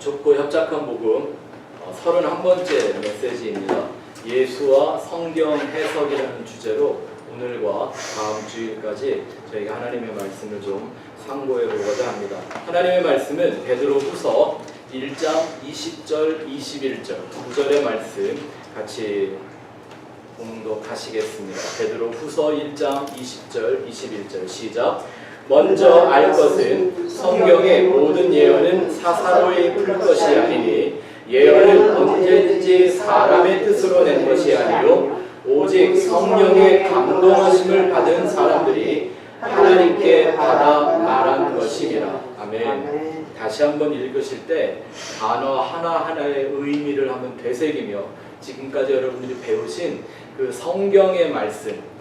좁고 협착한 복음 31번째 메시지입니다. 예수와 성경 해석이라는 주제로 오늘과 다음 주일까지 저희가 하나님의 말씀을 좀 상고해 보고자 합니다. 하나님의 말씀은 베드로후서 1장 20절 21절 두 절의 말씀 같이 봉독하시겠습니다. 베드로후서 1장 20절 21절 시작. 먼저 알 것은 성경의 모든 예언은 사사로이 풀 것이 아니니 예언은 언제든지 사람의 뜻으로 낸 것이 아니요 오직 성령의 감동하심을 받은 사람들이 하나님께 받아 말한 것이니라. 아멘. 다시 한번 읽으실 때 단어 하나하나의 의미를 한번 되새기며 지금까지 여러분들이 배우신 그 성경의 말씀,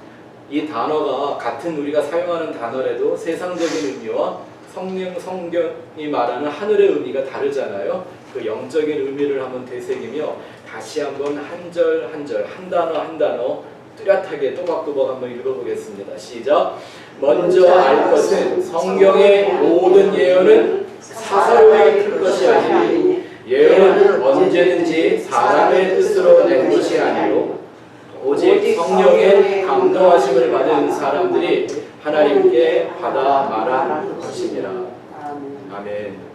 이 단어가 같은 우리가 사용하는 단어라도 세상적인 의미와 성경이 말하는 하늘의 의미가 다르잖아요. 그 영적인 의미를 한번 되새기며 다시 한번 한 절 한 절, 한 단어 한 단어 뚜렷하게 또박또박 한번 읽어보겠습니다. 시작. 먼저 알 것은 성경의 모든 예언은 사사로이 풀 것이 아니니 예언은 언제든지 사람의 뜻으로 낸 것이 아니요 오직 성령의 감동하심을 받은 사람들이 하나님께 받아 말한 것이니라. 아멘.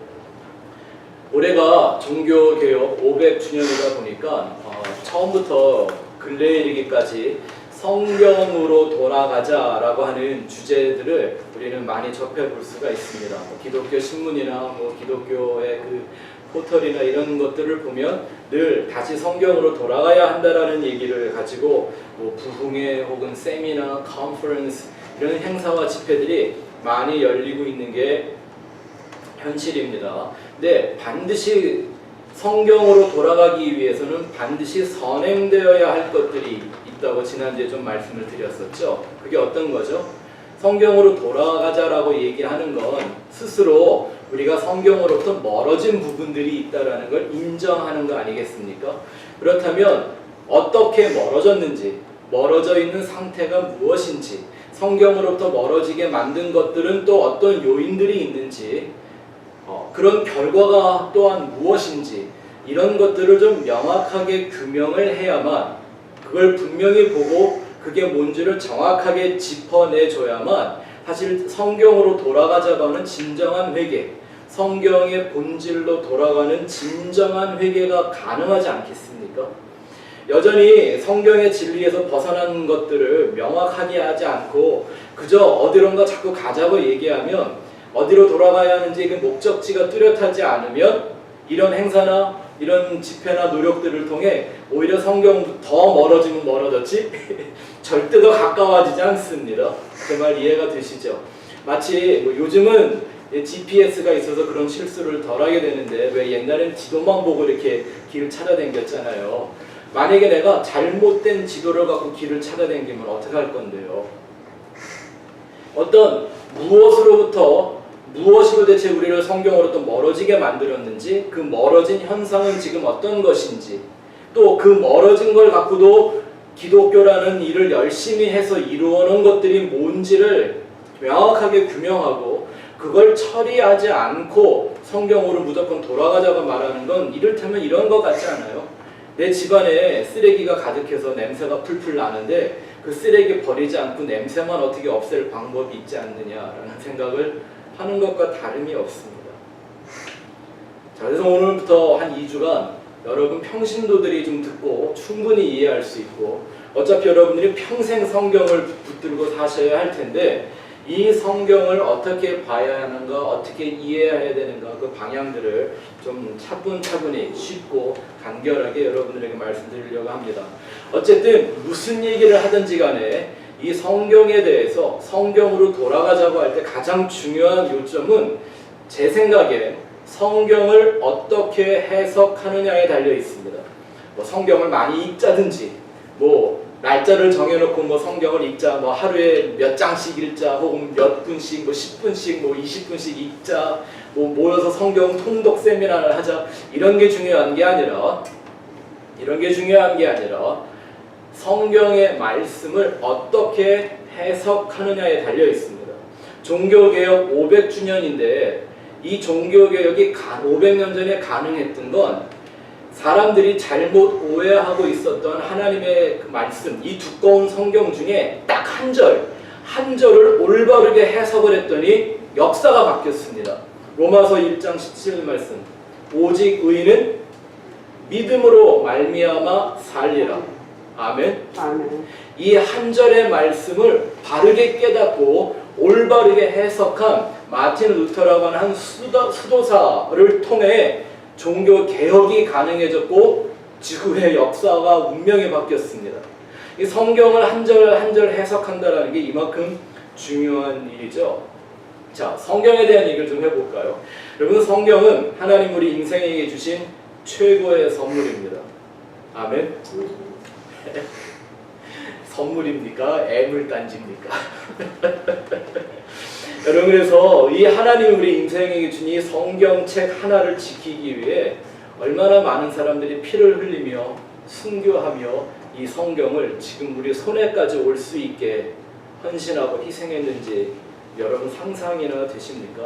올해가 종교개혁 500주년이다 보니까 처음부터 근래에 이르기까지 성경으로 돌아가자라고 하는 주제들을 우리는 많이 접해볼 수가 있습니다. 기독교 신문이나 기독교의 그 포털이나 이런 것들을 보면 늘 다시 성경으로 돌아가야 한다라는 얘기를 가지고 부흥회 혹은 세미나, 컨퍼런스 이런 행사와 집회들이 많이 열리고 있는 게 현실입니다. 근데 반드시 성경으로 돌아가기 위해서는 반드시 선행되어야 할 것들이 있다고 지난주에 좀 말씀을 드렸었죠. 그게 어떤 거죠? 성경으로 돌아가자라고 얘기하는 건 스스로 우리가 성경으로부터 멀어진 부분들이 있다라는 걸 인정하는 거 아니겠습니까? 그렇다면 어떻게 멀어졌는지, 멀어져 있는 상태가 무엇인지, 성경으로부터 멀어지게 만든 것들은 또 어떤 요인들이 있는지, 그런 결과가 또한 무엇인지 이런 것들을 좀 명확하게 규명을 해야만, 그걸 분명히 보고 그게 뭔지를 정확하게 짚어내줘야만 사실 성경으로 돌아가자고 하는 진정한 회개, 성경의 본질로 돌아가는 진정한 회개가 가능하지 않겠습니까? 여전히 성경의 진리에서 벗어난 것들을 명확하게 하지 않고 그저 어디론가 자꾸 가자고 얘기하면, 어디로 돌아가야 하는지 그 목적지가 뚜렷하지 않으면 이런 행사나 이런 집회나 노력들을 통해 오히려 성경 더 멀어지면 멀어졌지 절대 더 가까워지지 않습니다. 그 말 이해가 되시죠? 마치 요즘은 GPS가 있어서 그런 실수를 덜하게 되는데 왜 옛날엔 지도만 보고 이렇게 길을 찾아다녔잖아요. 만약에 내가 잘못된 지도를 갖고 길을 찾아다니면 어떻게 할 건데요? 어떤 무엇으로 대체 우리를 성경으로 또 멀어지게 만들었는지, 그 멀어진 현상은 지금 어떤 것인지, 또 그 멀어진 걸 갖고도 기독교라는 일을 열심히 해서 이루어놓은 것들이 뭔지를 명확하게 규명하고 그걸 처리하지 않고 성경으로 무조건 돌아가자고 말하는 건 이를테면 이런 것 같지 않아요? 내 집안에 쓰레기가 가득해서 냄새가 풀풀 나는데 그 쓰레기 버리지 않고 냄새만 어떻게 없앨 방법이 있지 않느냐라는 생각을 하는 것과 다름이 없습니다. 자, 그래서 오늘부터 한 2주간 여러분 평신도들이 좀 듣고 충분히 이해할 수 있고, 어차피 여러분들이 평생 성경을 붙들고 사셔야 할 텐데 이 성경을 어떻게 봐야 하는가, 어떻게 이해해야 되는가, 그 방향들을 좀 차분차분히 쉽고 간결하게 여러분들에게 말씀드리려고 합니다. 어쨌든 무슨 얘기를 하든지 간에 이 성경에 대해서 성경으로 돌아가자고 할 때 가장 중요한 요점은 제 생각에 성경을 어떻게 해석하느냐에 달려 있습니다. 성경을 많이 읽자든지, 날짜를 정해놓고 성경을 읽자, 하루에 몇 장씩 읽자, 혹은 몇 분씩, 10분씩, 20분씩 읽자, 모여서 성경 통독 세미나를 하자, 이런 게 중요한 게 아니라 성경의 말씀을 어떻게 해석하느냐에 달려 있습니다. 종교개혁 500주년인데 이 종교개혁이 500년 전에 가능했던 건 사람들이 잘못 오해하고 있었던 하나님의 그 말씀, 이 두꺼운 성경 중에 딱 한 절을 올바르게 해석을 했더니 역사가 바뀌었습니다. 로마서 1장 17절 말씀, 오직 의인은 믿음으로 말미암아 살리라. 아멘. 아멘. 이 한 절의 말씀을 바르게 깨닫고 올바르게 해석한 마틴 루터라고 하는 한 수도사를 통해 종교 개혁이 가능해졌고 지구의 역사가 운명이 바뀌었습니다. 이 성경을 한 절 한 절 해석한다는 게 이만큼 중요한 일이죠. 자, 성경에 대한 얘기를 좀 해볼까요? 여러분, 성경은 하나님 우리 인생에게 주신 최고의 선물입니다. 아멘. 선물입니까? 애물단지입니까? 여러분, 그래서 이 하나님 우리 인생에게 준 이 성경책 하나를 지키기 위해 얼마나 많은 사람들이 피를 흘리며 순교하며 이 성경을 지금 우리 손에까지 올 수 있게 헌신하고 희생했는지 여러분 상상이나 되십니까?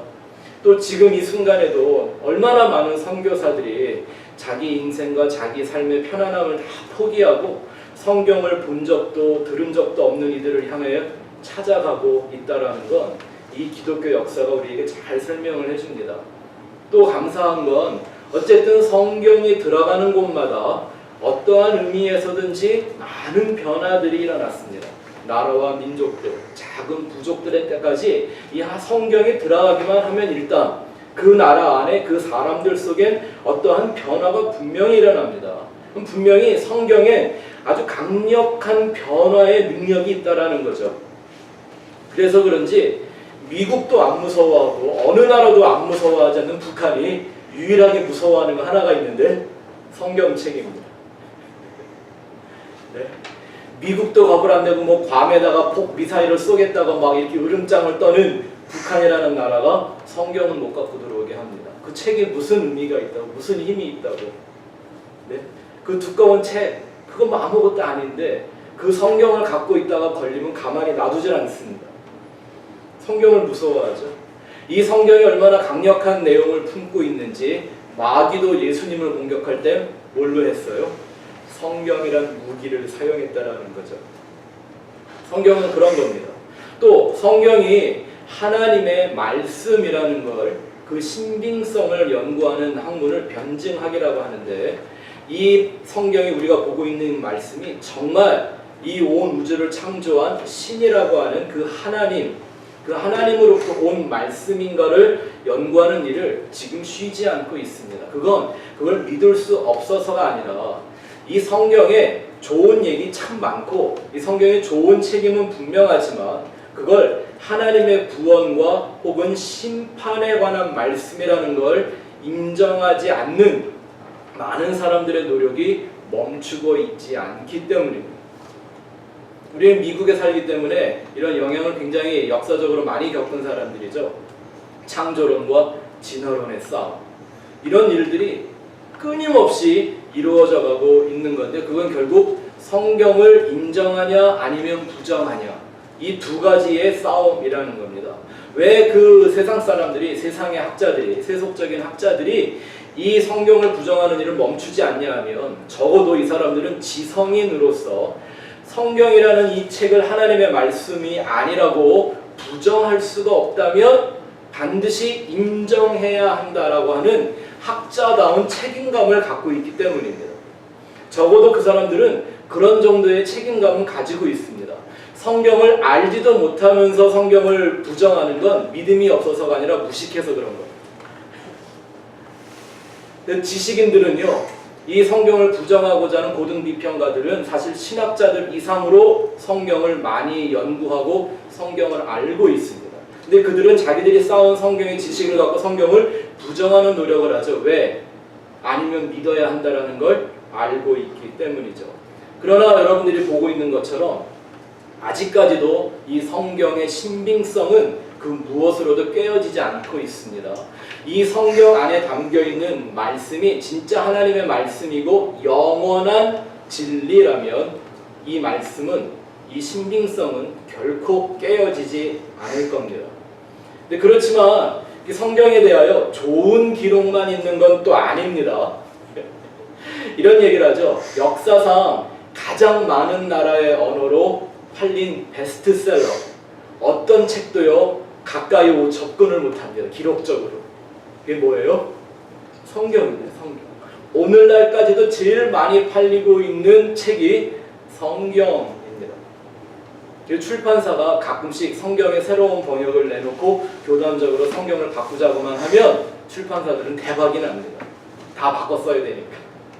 또 지금 이 순간에도 얼마나 많은 선교사들이 자기 인생과 자기 삶의 편안함을 다 포기하고 성경을 본 적도 들은 적도 없는 이들을 향해 찾아가고 있다라는 건 이 기독교 역사가 우리에게 잘 설명을 해줍니다. 또 감사한 건 어쨌든 성경이 들어가는 곳마다 어떠한 의미에서든지 많은 변화들이 일어났습니다. 나라와 민족들, 작은 부족들의 때까지 이 성경이 들어가기만 하면 일단 그 나라 안에 그 사람들 속엔 어떠한 변화가 분명히 일어납니다. 그럼 분명히 성경에 아주 강력한 변화의 능력이 있다라는 거죠. 그래서 그런지 미국도 안 무서워하고 어느 나라도 안 무서워하지 않는 북한이 유일하게 무서워하는 거 하나가 있는데 성경책입니다. 네. 미국도 겁을 안 내고 뭐 괌에다가 폭 미사일을 쏘겠다고 막 이렇게 으름장을 떠는 북한이라는 나라가 성경은 못 갖고 들어오게 합니다. 그 책에 무슨 의미가 있다고, 무슨 힘이 있다고. 네. 그 두꺼운 책, 그건 뭐 아무것도 아닌데 그 성경을 갖고 있다가 걸리면 가만히 놔두질 않습니다. 성경을 무서워하죠. 이 성경이 얼마나 강력한 내용을 품고 있는지 마귀도 예수님을 공격할 때 뭘로 했어요? 성경이란 무기를 사용했다라는 거죠. 성경은 그런 겁니다. 또 성경이 하나님의 말씀이라는 걸, 그 신빙성을 연구하는 학문을 변증학이라고 하는데, 이 성경이 우리가 보고 있는 말씀이 정말 이 온 우주를 창조한 신이라고 하는 그 하나님, 그 하나님으로부터 온 말씀인가를 연구하는 일을 지금 쉬지 않고 있습니다. 그걸 믿을 수 없어서가 아니라 이 성경에 좋은 얘기 참 많고 이 성경에 좋은 책임은 분명하지만 그걸 하나님의 구원과 혹은 심판에 관한 말씀이라는 걸 인정하지 않는 많은 사람들의 노력이 멈추고 있지 않기 때문입니다. 우리는 미국에 살기 때문에 이런 영향을 굉장히 역사적으로 많이 겪은 사람들이죠. 창조론과 진화론의 싸움, 이런 일들이 끊임없이 이루어져 가고 있는 건데, 그건 결국 성경을 인정하냐 아니면 부정하냐, 이 두 가지의 싸움이라는 겁니다. 왜 그 세상 사람들이, 세상의 학자들이, 세속적인 학자들이 이 성경을 부정하는 일을 멈추지 않냐 하면, 적어도 이 사람들은 지성인으로서 성경이라는 이 책을 하나님의 말씀이 아니라고 부정할 수가 없다면 반드시 인정해야 한다라고 하는 학자다운 책임감을 갖고 있기 때문입니다. 적어도 그 사람들은 그런 정도의 책임감은 가지고 있습니다. 성경을 알지도 못하면서 성경을 부정하는 건 믿음이 없어서가 아니라 무식해서 그런 거예요. 지식인들은요, 이 성경을 부정하고자 하는 고등비평가들은 사실 신학자들 이상으로 성경을 많이 연구하고 성경을 알고 있습니다. 근데 그들은 자기들이 쌓은 성경의 지식을 갖고 성경을 부정하는 노력을 하죠. 왜? 아니면 믿어야 한다는 걸 알고 있기 때문이죠. 그러나 여러분들이 보고 있는 것처럼 아직까지도 이 성경의 신빙성은 그 무엇으로도 깨어지지 않고 있습니다. 이 성경 안에 담겨있는 말씀이 진짜 하나님의 말씀이고 영원한 진리라면 이 말씀은, 이 신빙성은 결코 깨어지지 않을 겁니다. 근데 그렇지만 이 성경에 대하여 좋은 기록만 있는 건 또 아닙니다. 이런 얘기를 하죠. 역사상 가장 많은 나라의 언어로 팔린 베스트셀러, 어떤 책도요 가까이 접근을 못합니다. 기록적으로. 그게 뭐예요? 성경입니다. 성경. 오늘날까지도 제일 많이 팔리고 있는 책이 성경입니다. 출판사가 가끔씩 성경의 새로운 번역을 내놓고 교단적으로 성경을 바꾸자고만 하면 출판사들은 대박이 납니다. 다 바꿔 써야 되니까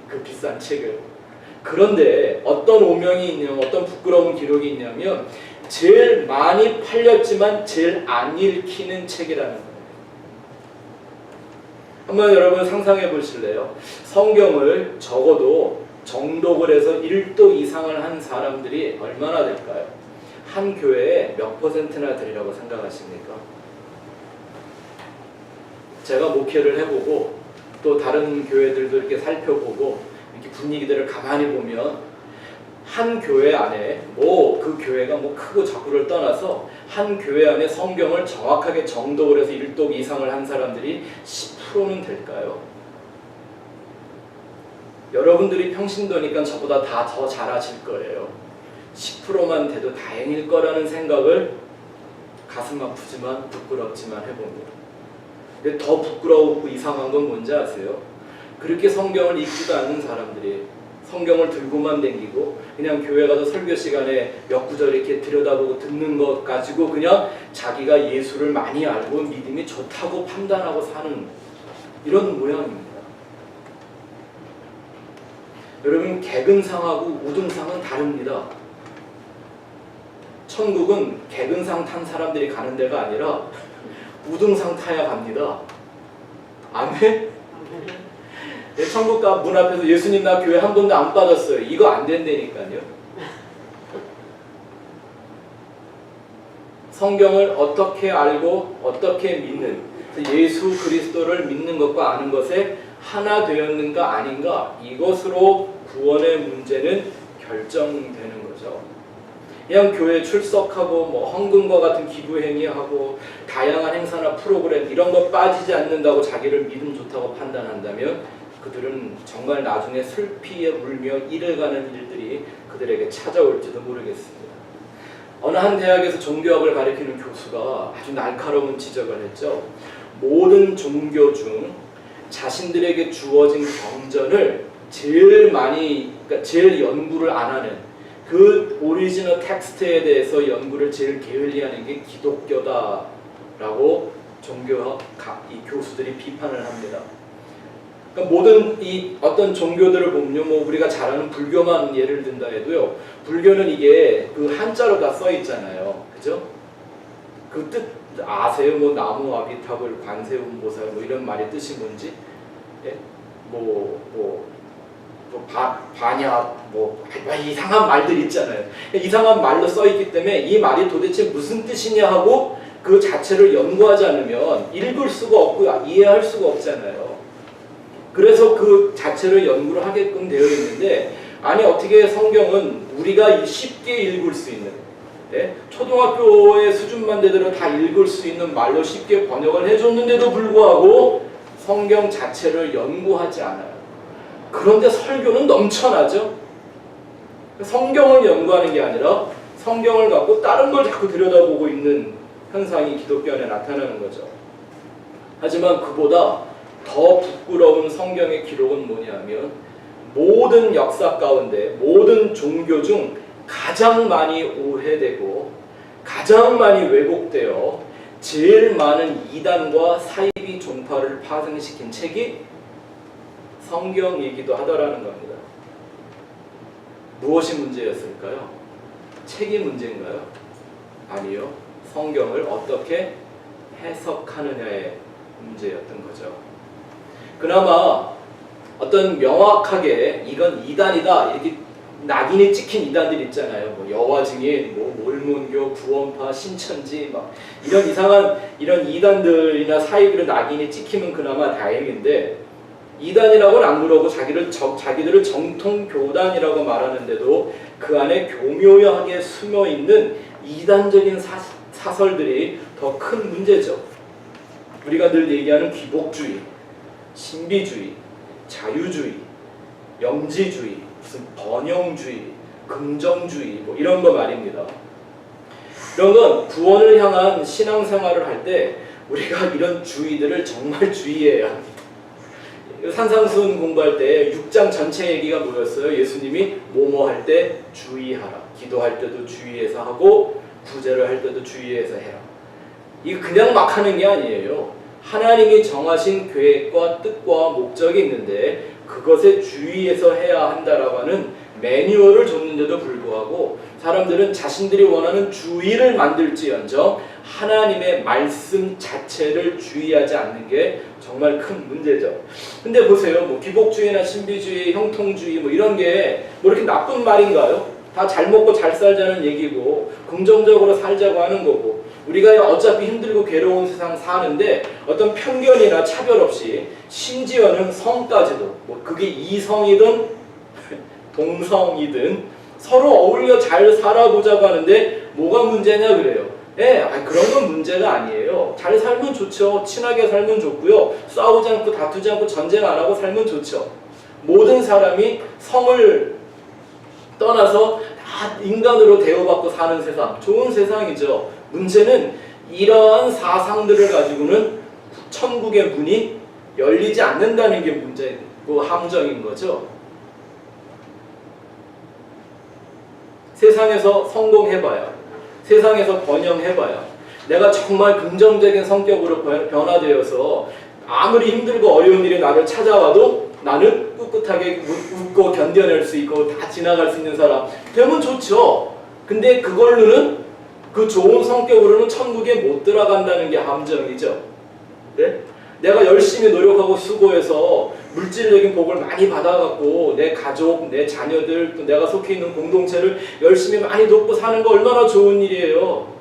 그 비싼 책을. 그런데 어떤 오명이 있냐면, 어떤 부끄러운 기록이 있냐면 제일 많이 팔렸지만 제일 안 읽히는 책이라는 거예요. 한번 여러분 상상해 보실래요? 성경을 적어도 정독을 해서 1도 이상을 한 사람들이 얼마나 될까요? 한 교회에 몇 퍼센트나 되리라고 생각하십니까? 제가 목회를 해보고 또 다른 교회들도 이렇게 살펴보고 이렇게 분위기들을 가만히 보면 한 교회 안에 그 교회가 크고 작고를 떠나서 한 교회 안에 성경을 정확하게 정독을 해서 1독 이상을 한 사람들이 10%는 될까요? 여러분들이 평신도니까 저보다 다 더 잘하실 거예요. 10%만 돼도 다행일 거라는 생각을 가슴 아프지만 부끄럽지만 해봅니다. 근데 더 부끄러웠고 이상한 건 뭔지 아세요? 그렇게 성경을 읽지도 않는 사람들이 성경을 들고만 댕기고 그냥 교회 가서 설교 시간에 몇 구절 이렇게 들여다보고 듣는 것 가지고 그냥 자기가 예수를 많이 알고 믿음이 좋다고 판단하고 사는 이런 모양입니다. 여러분, 개근상하고 우등상은 다릅니다. 천국은 개근상 탄 사람들이 가는 데가 아니라 우등상 타야 갑니다. 아멘? 천국 문 앞에서 예수님 나 교회 한 번도 안 빠졌어요. 이거 안 된다니까요. 성경을 어떻게 알고 어떻게 믿는, 예수 그리스도를 믿는 것과 아는 것에 하나 되었는가 아닌가, 이것으로 구원의 문제는 결정되는 거죠. 그냥 교회 출석하고 헌금과 같은 기부 행위하고 다양한 행사나 프로그램 이런 거 빠지지 않는다고 자기를 믿음 좋다고 판단한다면 그들은 정말 나중에 슬피에 울며 이를 가는 일들이 그들에게 찾아올지도 모르겠습니다. 어느 한 대학에서 종교학을 가르치는 교수가 아주 날카로운 지적을 했죠. 모든 종교 중 자신들에게 주어진 경전을 제일 연구를 안 하는, 그 오리지널 텍스트에 대해서 연구를 제일 게을리하는 게 기독교다라고 종교학 이 교수들이 비판을 합니다. 그러니까 모든 이 어떤 종교들을 보면 우리가 잘 아는 불교만 예를 든다 해도요, 불교는 이게 그 한자로 다 써 있잖아요, 그죠? 그 뜻 아세요? 나무 아비타불 관세음보살 이런 말의 뜻이 뭔지? 예? 반야 이상한 말들 있잖아요. 이상한 말로 써 있기 때문에 이 말이 도대체 무슨 뜻이냐 하고 그 자체를 연구하지 않으면 읽을 수가 없고 이해할 수가 없잖아요. 그래서 그 자체를 연구를 하게끔 되어 있는데, 아니 어떻게 성경은 우리가 쉽게 읽을 수 있는, 초등학교의 수준만 되도록 다 읽을 수 있는 말로 쉽게 번역을 해줬는데도 불구하고 성경 자체를 연구하지 않아요. 그런데 설교는 넘쳐나죠. 성경을 연구하는 게 아니라 성경을 갖고 다른 걸 자꾸 들여다보고 있는 현상이 기독교 안에 나타나는 거죠. 하지만 그보다 더 부끄러운 성경의 기록은 뭐냐면, 모든 역사 가운데 모든 종교 중 가장 많이 오해되고 가장 많이 왜곡되어 제일 많은 이단과 사이비 종파를 파생시킨 책이 성경이기도 하다라는 겁니다. 무엇이 문제였을까요? 책이 문제인가요? 아니요. 성경을 어떻게 해석하느냐의 문제였던 거죠. 그나마 어떤 명확하게 이건 이단이다 이렇게 낙인이 찍힌 이단들 있잖아요. 여호와 증인, 몰몬교, 구원파, 신천지 이런 이상한 이런 이단들이나 사이비로 낙인이 찍히면 그나마 다행인데, 이단이라고는 안 그러고 자기들을 정통 교단이라고 말하는데도 그 안에 교묘하게 숨어 있는 이단적인 사설들이 더 큰 문제죠. 우리가 늘 얘기하는 귀복주의, 신비주의, 자유주의, 영지주의, 무슨 번영주의, 긍정주의 뭐 이런 거 말입니다. 이런 건 구원을 향한 신앙생활을 할 때 우리가 이런 주의들을 정말 주의해야 합니다. 산상수훈 공부할 때 6장 전체 얘기가 뭐였어요? 예수님이 뭐뭐 할 때 주의하라. 기도할 때도 주의해서 하고 구제를 할 때도 주의해서 해라. 이거 그냥 막 하는 게 아니에요. 하나님이 정하신 계획과 뜻과 목적이 있는데 그것에 주의해서 해야 한다라고 하는 매뉴얼을 줬는데도 불구하고 사람들은 자신들이 원하는 주의를 만들지언정 하나님의 말씀 자체를 주의하지 않는 게 정말 큰 문제죠. 근데 보세요. 뭐 귀복주의나 신비주의, 형통주의 뭐 이런 게 뭐 이렇게 나쁜 말인가요? 다 잘 먹고 잘 살자는 얘기고 긍정적으로 살자고 하는 거고 우리가 어차피 힘들고 괴로운 세상 사는데 어떤 편견이나 차별 없이 심지어는 성까지도 뭐 그게 이성이든 동성이든 서로 어울려 잘 살아보자고 하는데 뭐가 문제냐 그래요. 그런 건 문제가 아니에요. 잘 살면 좋죠. 친하게 살면 좋고요. 싸우지 않고 다투지 않고 전쟁 안 하고 살면 좋죠. 모든 사람이 성을 떠나서 다 인간으로 대우받고 사는 세상, 좋은 세상이죠. 문제는 이러한 사상들을 가지고는 천국의 문이 열리지 않는다는 게 문제고 함정인 거죠. 세상에서 성공해봐야, 세상에서 번영해봐야, 내가 정말 긍정적인 성격으로 변화되어서 아무리 힘들고 어려운 일이 나를 찾아와도 나는 꿋꿋하게 웃고 견뎌낼 수 있고 다 지나갈 수 있는 사람 되면 좋죠. 근데 그걸로는 그 좋은 성격으로는 천국에 못 들어간다는 게 함정이죠. 네? 내가 열심히 노력하고 수고해서 물질적인 복을 많이 받아갖고 내 가족, 내 자녀들, 또 내가 속해 있는 공동체를 열심히 많이 돕고 사는 거 얼마나 좋은 일이에요.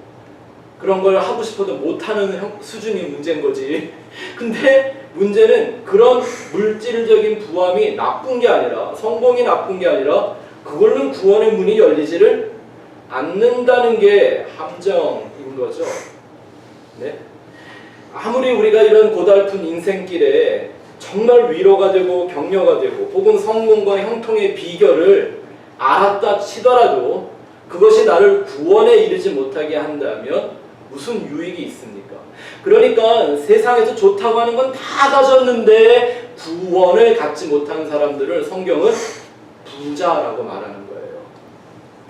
그런 걸 하고 싶어도 못하는 수준이 문제인 거지. 근데 문제는 그런 물질적인 부함이 나쁜 게 아니라, 성공이 나쁜 게 아니라 그걸로는 구원의 문이 열리지를 않는다는 게 함정인 거죠. 네? 아무리 우리가 이런 고달픈 인생길에 정말 위로가 되고 격려가 되고 혹은 성공과 형통의 비결을 알았다 치더라도 그것이 나를 구원에 이르지 못하게 한다면 무슨 유익이 있습니까? 그러니까 세상에서 좋다고 하는 건 다 가졌는데 구원을 갖지 못한 사람들을 성경은 부자라고 말하는 거예요.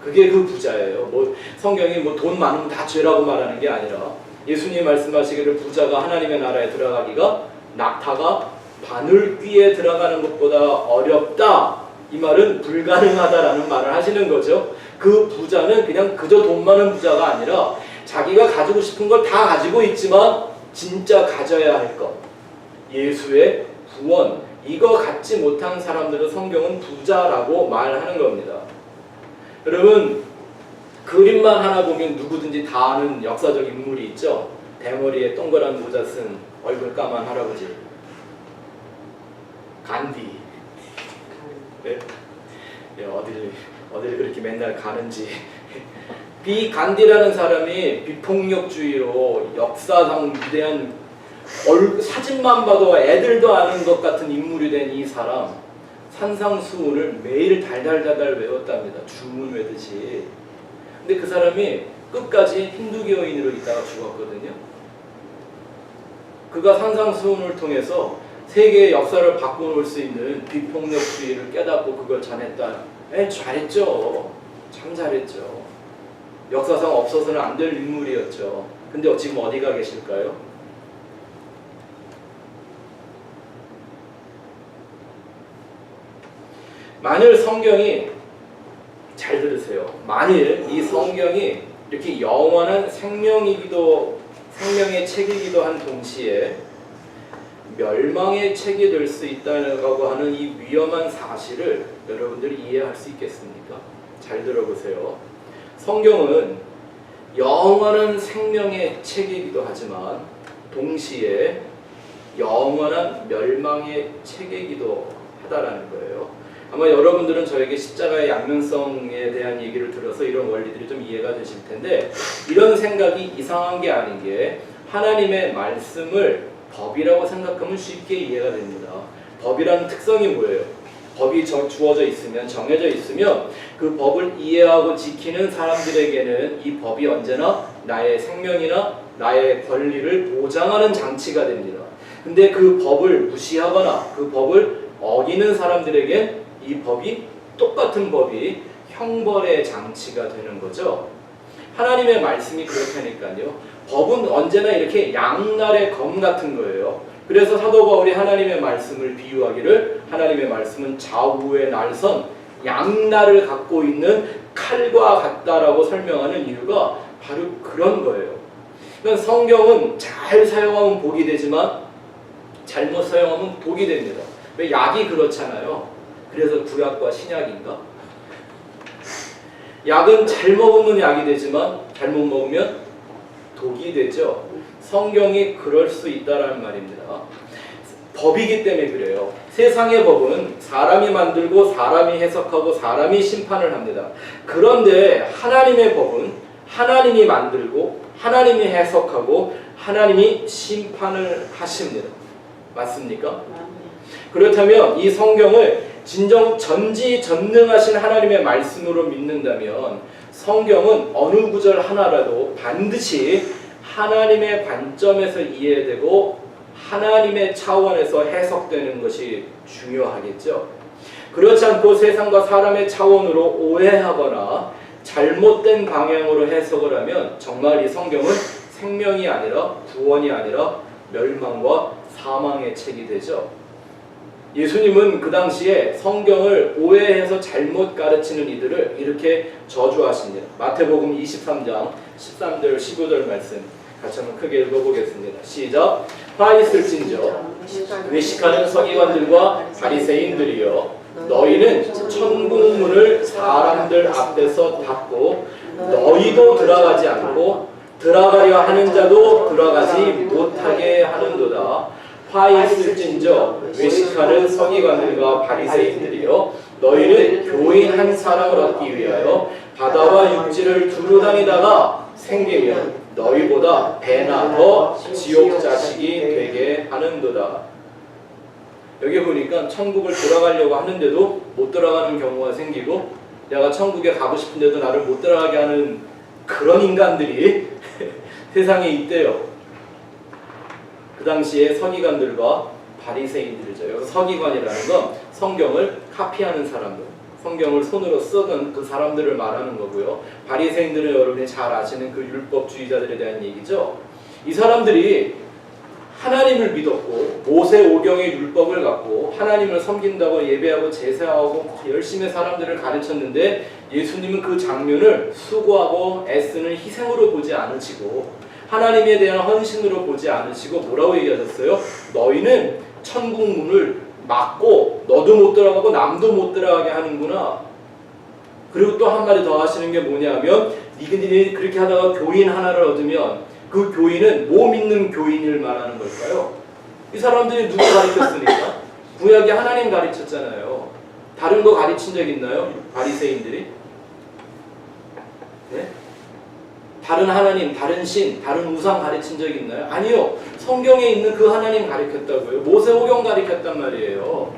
그게 그 부자예요. 뭐 성경이 뭐 돈 많으면 다 죄라고 말하는 게 아니라 예수님이 말씀하시기를 부자가 하나님의 나라에 들어가기가 낙타가 바늘귀에 들어가는 것보다 어렵다. 이 말은 불가능하다라는 말을 하시는 거죠. 그 부자는 그냥 그저 돈 많은 부자가 아니라 자기가 가지고 싶은 걸 다 가지고 있지만 진짜 가져야 할 것, 예수의 구원, 이거 갖지 못한 사람들은 성경은 부자라고 말하는 겁니다. 여러분 그림만 하나 보면 누구든지 다 아는 역사적 인물이 있죠. 대머리에 동그란 모자 쓴 얼굴 까만 할아버지 간디. 네? 네, 어디를 그렇게 맨날 가는지. 이 간디라는 사람이 비폭력주의로 역사상 위대한 사진만 봐도 애들도 아는 것 같은 인물이 된 이 사람 산상수훈을 매일 달달달달 외웠답니다. 주문 외듯이. 근데 그 사람이 끝까지 힌두교인으로 있다가 죽었거든요. 그가 산상수훈을 통해서 세계의 역사를 바꿔놓을 수 있는 비폭력주의를 깨닫고 그걸 전했다. 잘했죠. 참 잘했죠. 역사상 없어서는 안 될 인물이었죠. 근데 지금 어디가 계실까요? 만일 성경이, 잘 들으세요. 만일 이 성경이 이렇게 영원한 생명의 책이기도 한 동시에 멸망의 책이 될 수 있다고 하는 이 위험한 사실을 여러분들이 이해할 수 있겠습니까? 잘 들어보세요. 성경은 영원한 생명의 책이기도 하지만 동시에 영원한 멸망의 책이기도 하다라는 거예요. 아마 여러분들은 저에게 십자가의 양면성에 대한 얘기를 들어서 이런 원리들이 좀 이해가 되실 텐데 이런 생각이 이상한 게 아닌 게 하나님의 말씀을 법이라고 생각하면 쉽게 이해가 됩니다. 법이라는 특성이 뭐예요? 법이 주어져 있으면, 정해져 있으면 그 법을 이해하고 지키는 사람들에게는 이 법이 언제나 나의 생명이나 나의 권리를 보장하는 장치가 됩니다. 근데 그 법을 무시하거나 그 법을 어기는 사람들에겐 이 법이, 똑같은 법이 형벌의 장치가 되는 거죠. 하나님의 말씀이 그렇다니까요. 법은 언제나 이렇게 양날의 검 같은 거예요. 그래서 사도 바울이 하나님의 말씀을 비유하기를, 하나님의 말씀은 좌우의 날선 양날을 갖고 있는 칼과 같다라고 설명하는 이유가 바로 그런 거예요. 그러니까 성경은 잘 사용하면 복이 되지만 잘못 사용하면 독이 됩니다. 왜? 약이 그렇잖아요. 그래서 구약과 신약인가? 약은 잘 먹으면 약이 되지만 잘못 먹으면 독이 되죠. 성경이 그럴 수 있다라는 말입니다. 법이기 때문에 그래요. 세상의 법은 사람이 만들고 사람이 해석하고 사람이 심판을 합니다. 그런데 하나님의 법은 하나님이 만들고 하나님이 해석하고 하나님이 심판을 하십니다. 맞습니까? 그렇다면 이 성경을 진정 전지전능하신 하나님의 말씀으로 믿는다면 성경은 어느 구절 하나라도 반드시 하나님의 관점에서 이해되고 하나님의 차원에서 해석되는 것이 중요하겠죠. 그렇지 않고 세상과 사람의 차원으로 오해하거나 잘못된 방향으로 해석을 하면 정말 이 성경은 생명이 아니라 구원이 아니라 멸망과 사망의 책이 되죠. 예수님은 그 당시에 성경을 오해해서 잘못 가르치는 이들을 이렇게 저주하십니다. 마태복음 23장 13절 15절 말씀 같이 한번 크게 읽어보겠습니다. 시작. 화 있을진저 외식하는 서기관들과 바리새인들이여, 너희는 천국문을 사람들 앞에서 닫고 너희도 들어가지 않고 들어가려 하는 자도 들어가지 못하게 하는도다. 화 있을진저 외식하는 서기관들과 바리새인들이여, 너희는 교인 한 사람을 얻기 위하여 바다와 육지를 두루 다니다가 생기면 너희보다 배나 더 지옥 자식이 되게 하는도다. 여기 보니까 천국을 들어가려고 하는데도 못 들어가는 경우가 생기고, 내가 천국에 가고 싶은데도 나를 못 들어가게 하는 그런 인간들이 세상에 있대요. 그 당시에 서기관들과 바리새인들이죠. 여기 서기관이라는 건 성경을 카피하는 사람들, 성경을 손으로 쓰던 그 사람들을 말하는 거고요. 바리새인들은 여러분이 잘 아시는 그 율법주의자들에 대한 얘기죠. 이 사람들이 하나님을 믿었고 모세 오경의 율법을 갖고 하나님을 섬긴다고 예배하고 제사하고 열심히 사람들을 가르쳤는데, 예수님은 그 장면을 수고하고 애쓰는 희생으로 보지 않으시고 하나님에 대한 헌신으로 보지 않으시고 뭐라고 얘기하셨어요? 너희는 천국 문을 막고 너도 못 들어가고 남도 못 들어가게 하는구나. 그리고 또 한 마디 더 하시는 게 뭐냐면, 니들이 그렇게 하다가 교인 하나를 얻으면 그 교인은 뭐 믿는 교인을 말하는 걸까요? 이 사람들이 누구 가르쳤습니까? 구약이 하나님 가르쳤잖아요. 다른 거 가르친 적 있나요? 바리새인들이? 네? 다른 하나님, 다른 신, 다른 우상 가르친 적 있나요? 아니요. 성경에 있는 그 하나님 가르쳤다고요. 모세오경 가르쳤단 말이에요.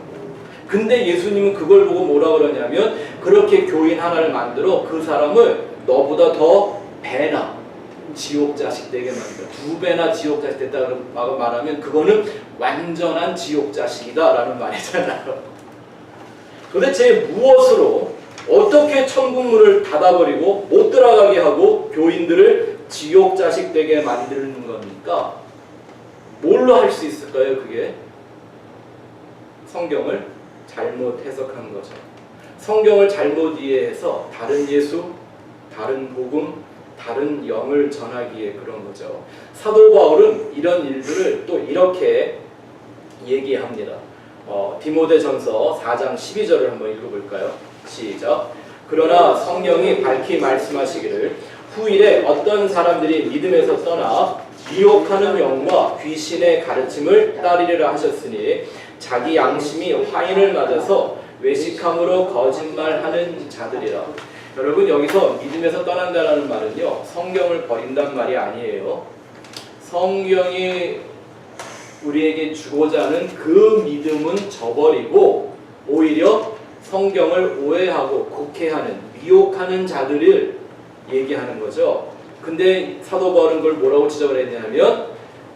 근데 예수님은 그걸 보고 뭐라 그러냐면, 그렇게 교인 하나를 만들어 그 사람을 너보다 더 배나 지옥 자식 되게 만들어. 2배나 지옥 자식 됐다고 말하면 그거는 완전한 지옥 자식이다 라는 말이잖아요. 도대체 무엇으로 어떻게 천국문을 닫아버리고 못 들어가게 하고 교인들을 지옥 자식 되게 만드는 겁니까? 뭘로 할 수 있을까요? 그게 성경을 잘못 해석한 거죠. 성경을 잘못 이해해서 다른 예수, 다른 복음, 다른 영을 전하기에 그런 거죠. 사도 바울은 이런 일들을 또 이렇게 얘기합니다. 디모데전서 4장 12절을 한번 읽어볼까요? 시작. 그러나 성령이 밝히 말씀하시기를 후일에 어떤 사람들이 믿음에서 떠나 미혹하는 영과 귀신의 가르침을 따르리라 하셨으니 자기 양심이 화인을 맞아서 외식함으로 거짓말하는 자들이라. 여러분, 여기서 믿음에서 떠난다라는 말은요, 성경을 버린단 말이 아니에요. 성경이 우리에게 주고자 하는 그 믿음은 저버리고 오히려 성경을 오해하고 곡해하는, 미혹하는 자들을 얘기하는 거죠. 근데 사도 바울은 그걸 뭐라고 지적을 했냐면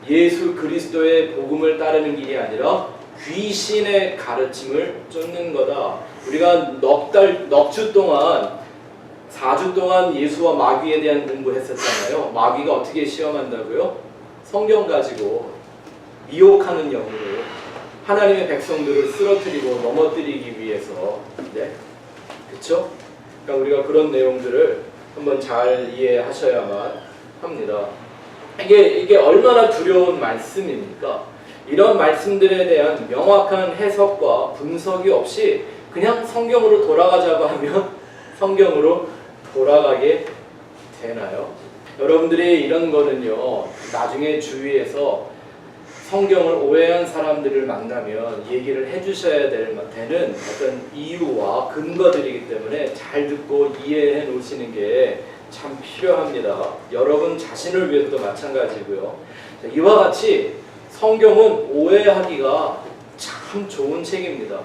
예수 그리스도의 복음을 따르는 길이 아니라 귀신의 가르침을 쫓는 거다. 우리가 넉 주 동안 4주 동안 예수와 마귀에 대한 공부했었잖아요. 마귀가 어떻게 시험한다고요? 성경 가지고 미혹하는 영으로 하나님의 백성들을 쓰러뜨리고 넘어뜨리기 위해서. 네, 그렇죠? 그러니까 우리가 그런 내용들을 한번 잘 이해하셔야만 합니다. 이게 얼마나 두려운 말씀입니까? 이런 말씀들에 대한 명확한 해석과 분석이 없이 그냥 성경으로 돌아가자고 하면 성경으로 돌아가게 되나요? 여러분들이 이런 거는요, 나중에 주위에서 성경을 오해한 사람들을 만나면 얘기를 해주셔야 되는 어떤 이유와 근거들이기 때문에 잘 듣고 이해해 놓으시는 게 참 필요합니다. 여러분 자신을 위해서도 마찬가지고요. 이와 같이 성경은 오해하기가 참 좋은 책입니다.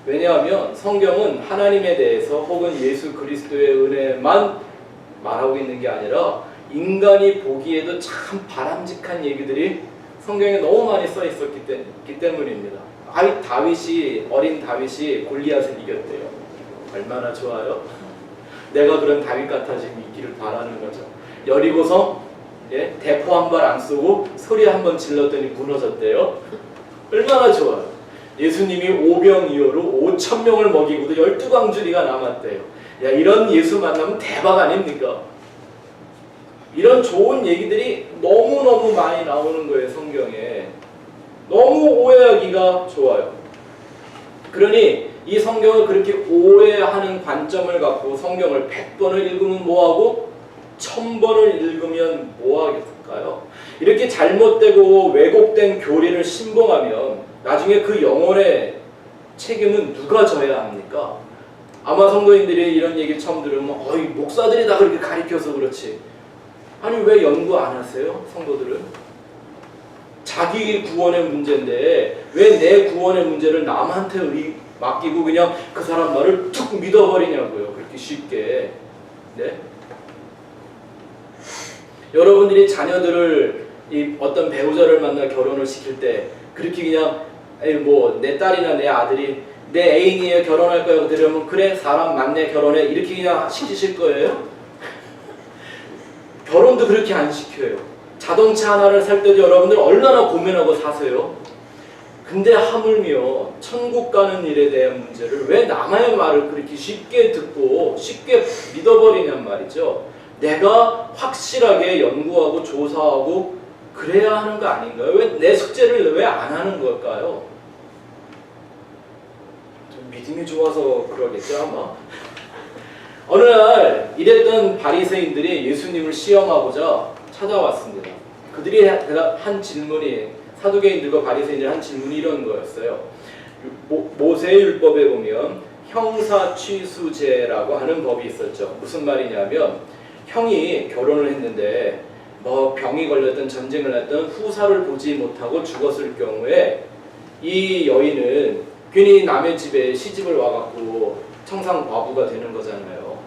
왜냐하면 성경은 하나님에 대해서 혹은 예수 그리스도의 은혜만 말하고 있는 게 아니라 인간이 보기에도 참 바람직한 얘기들이 성경에 너무 많이 써 있었기 때문입니다. 어린 다윗이 골리앗을 이겼대요. 얼마나 좋아요? 내가 그런 다윗 같아지기를 바라는 거죠. 여리고성 대포 한 발 안 쏘고 소리 한 번 질렀더니 무너졌대요. 얼마나 좋아요. 예수님이 오병이어로 5,000명을 먹이고도 12광주리가 남았대요. 야, 이런 예수 만나면 대박 아닙니까? 이런 좋은 얘기들이 너무너무 많이 나오는 거예요, 성경에. 너무 오해하기가 좋아요. 그러니 이 성경을 그렇게 오해하는 관점을 갖고 성경을 100번을 읽으면 뭐하고 1000번을 읽으면 뭐하겠을까요? 이렇게 잘못되고 왜곡된 교리를 신봉하면 나중에 그 영혼의 책임은 누가 져야 합니까? 아마 성도인들이 이런 얘기 처음 들으면 어이, 목사들이 다 그렇게 가르쳐서 그렇지. 아니, 왜 연구 안 하세요? 성도들은? 자기 구원의 문제인데 왜 내 구원의 문제를 남한테 맡기고 그냥 그 사람 말을 툭 믿어버리냐고요. 그렇게 쉽게. 네? 여러분들이 자녀들을 어떤 배우자를 만나 결혼을 시킬 때 그렇게 그냥 내 딸이나 내 아들이 내 애인이에요, 결혼할 거예요 그러면 그래, 사람 맞네, 결혼해, 이렇게 그냥 시키실 거예요? 결혼도 그렇게 안 시켜요. 자동차 하나를 살 때도 여러분들 얼마나 고민하고 사세요? 근데 하물며 천국 가는 일에 대한 문제를 왜 남의 말을 그렇게 쉽게 듣고 쉽게 믿어버리냔 말이죠. 내가 확실하게 연구하고 조사하고 그래야 하는 거 아닌가요? 왜 내 숙제를 왜 안 하는 걸까요? 좀 믿음이 좋아서 그러겠죠, 아마. 어느 날 이랬던 바리새인들이 예수님을 시험하고자 찾아왔습니다. 그들이 한 질문이, 사두개인들과 바리새인들이 한 질문이 이런 거였어요. 모세의 율법에 보면 형사취수제라고 하는 법이 있었죠. 무슨 말이냐면 형이 결혼을 했는데 병이 걸렸든 전쟁을 했든 후사를 보지 못하고 죽었을 경우에 이 여인은 괜히 남의 집에 시집을 와갖고 청상과부가 되는 거잖아요.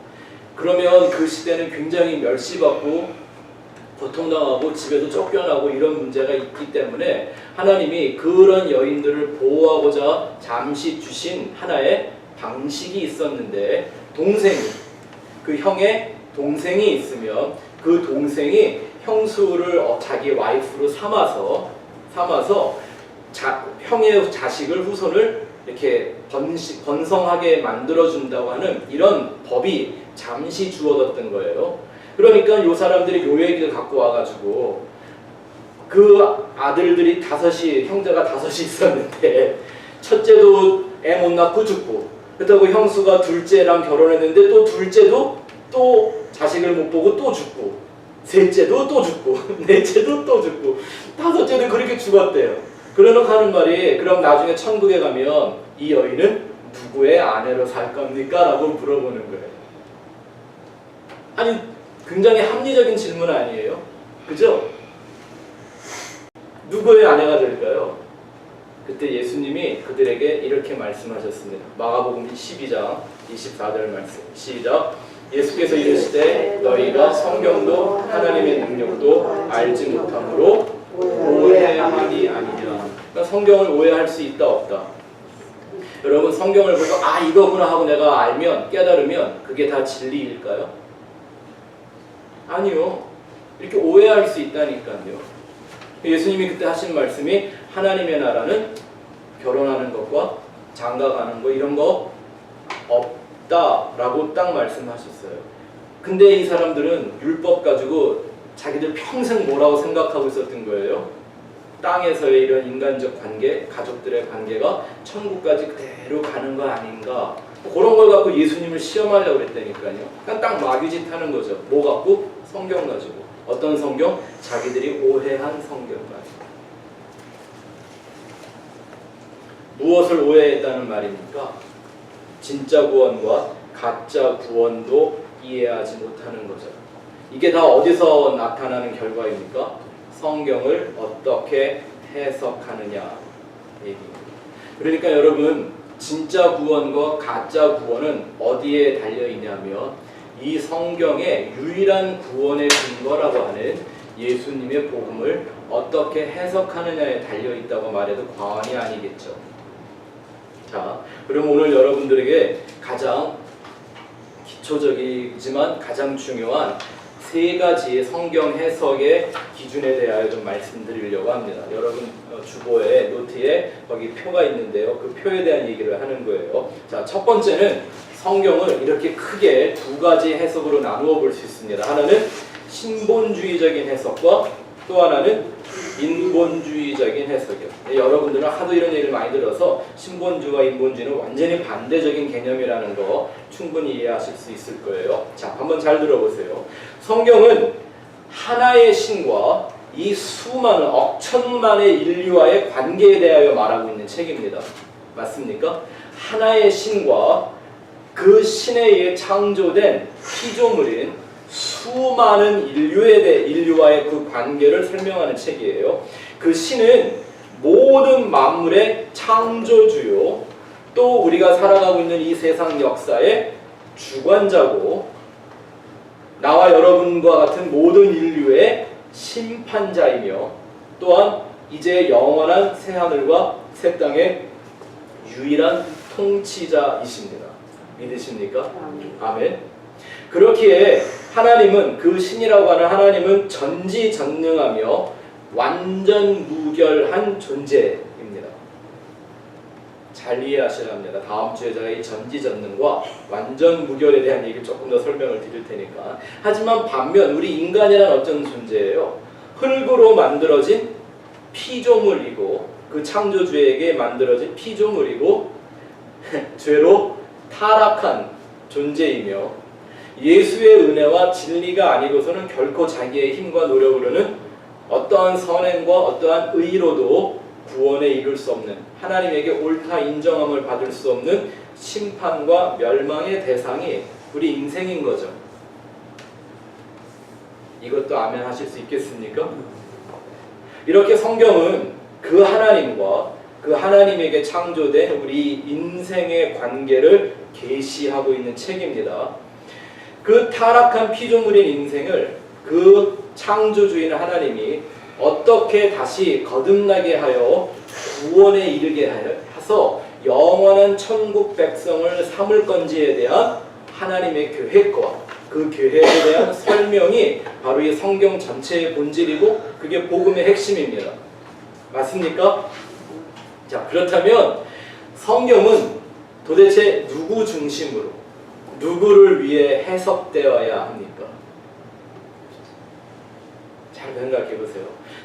그러면 그 시대는 굉장히 멸시받고 고통당하고 집에도 쫓겨나고 이런 문제가 있기 때문에 하나님이 그런 여인들을 보호하고자 잠시 주신 하나의 방식이 있었는데, 그 형의 동생이 있으면 그 동생이 형수를 자기 와이프로 삼아서 형의 자식을, 후손을 이렇게 번성하게 만들어준다고 하는 이런 법이 잠시 주어졌던 거예요. 그러니까 요 사람들이 요 얘기를 갖고 와가지고 그 아들들이 형제가 5이 있었는데 첫째도 애 못 낳고 죽고, 그렇다고 형수가 둘째랑 결혼했는데 또 둘째도 또 자식을 못 보고 또 죽고, 셋째도 또 죽고, 넷째도 또 죽고, 5째도 그렇게 죽었대요. 그러놓고 하는 말이, 그럼 나중에 천국에 가면 이 여인은 누구의 아내로 살 겁니까? 라고 물어보는 거예요. 아니, 굉장히 합리적인 질문 아니에요? 그죠? 누구의 아내가 될까요? 그때 예수님이 그들에게 이렇게 말씀하셨습니다. 마가복음 12장 24절 말씀. 시작. 예수께서 이르시되 너희가 성경도 하나님의 능력도 알지 못함으로 오해함이 아니냐. 그러니까 성경을 오해할 수 있다 없다. 여러분 성경을 보고 아 이거구나 하고 내가 알면 깨달으면 그게 다 진리일까요? 아니요. 이렇게 오해할 수 있다니까요. 예수님이 그때 하신 말씀이 하나님의 나라는 결혼하는 것과 장가가는 거 이런 거 없다라고 딱 말씀하셨어요. 근데 이 사람들은 율법 가지고 자기들 평생 뭐라고 생각하고 있었던 거예요? 땅에서의 이런 인간적 관계, 가족들의 관계가 천국까지 그대로 가는 거 아닌가? 그런 걸 갖고 예수님을 시험하려고 그랬다니까요. 그냥 딱 마귀짓 하는 거죠. 뭐 갖고? 성경 가지고. 어떤 성경? 자기들이 오해한 성경 가지고. 무엇을 오해했다는 말입니까? 진짜 구원과 가짜 구원도 이해하지 못하는 거죠. 이게 다 어디서 나타나는 결과입니까? 성경을 어떻게 해석하느냐 얘기입니다. 그러니까 여러분 진짜 구원과 가짜 구원은 어디에 달려있냐면 이 성경의 유일한 구원의 근거라고 하는 예수님의 복음을 어떻게 해석하느냐에 달려있다고 말해도 과언이 아니겠죠. 자, 그럼 오늘 여러분들에게 가장 기초적이지만 가장 중요한 세 가지의 성경 해석의 기준에 대하여 좀 말씀드리려고 합니다. 여러분 주보에 노트에 거기 표가 있는데요. 그 표에 대한 얘기를 하는 거예요. 자, 첫 번째는 성경을 이렇게 크게 두 가지 해석으로 나누어 볼 수 있습니다. 하나는 신본주의적인 해석과 또 하나는 인본주의적인 해석이요. 여러분들은 하도 이런 얘기를 많이 들어서 신본주의와 인본주의는 완전히 반대적인 개념이라는 거 충분히 이해하실 수 있을 거예요. 자, 한번 잘 들어보세요. 성경은 하나의 신과 이 수많은 억천만의 인류와의 관계에 대하여 말하고 있는 책입니다. 맞습니까? 하나의 신과 그 신에 의해 창조된 피조물인 수많은 인류와의 그 관계를 설명하는 책이에요. 그 신은 모든 만물의 창조주요, 또 우리가 살아가고 있는 이 세상 역사의 주관자고, 나와 여러분과 같은 모든 인류의 심판자이며, 또한 이제 영원한 새하늘과 새 땅의 유일한 통치자이십니다. 믿으십니까? 아멘. 그렇기에 하나님은, 그 신이라고 하는 하나님은 전지전능하며 완전 무결한 존재입니다. 잘 이해하셔야 합니다. 다음 주에 제가 이 전지전능과 완전 무결에 대한 얘기를 조금 더 설명을 드릴 테니까. 하지만 반면 우리 인간이란 어떤 존재예요? 흙으로 만들어진 피조물이고, 그 창조주에게 만들어진 피조물이고 죄로 타락한 존재이며, 예수의 은혜와 진리가 아니고서는 결코 자기의 힘과 노력으로는 어떠한 선행과 어떠한 의로도 구원에 이룰 수 없는, 하나님에게 옳다 인정함을 받을 수 없는 심판과 멸망의 대상이 우리 인생인 거죠. 이것도 아멘 하실 수 있겠습니까? 이렇게 성경은 그 하나님과 그 하나님에게 창조된 우리 인생의 관계를 계시하고 있는 책입니다. 그 타락한 피조물인 인생을 그 창조주인 하나님이 어떻게 다시 거듭나게 하여 구원에 이르게 하여서 영원한 천국 백성을 삼을 건지에 대한 하나님의 계획과 그 계획에 대한 설명이 바로 이 성경 전체의 본질이고, 그게 복음의 핵심입니다. 맞습니까? 자, 그렇다면 성경은 도대체 누구 중심으로, 누구를 위해 해석되어야 합니까? 잘 생각해 보세요.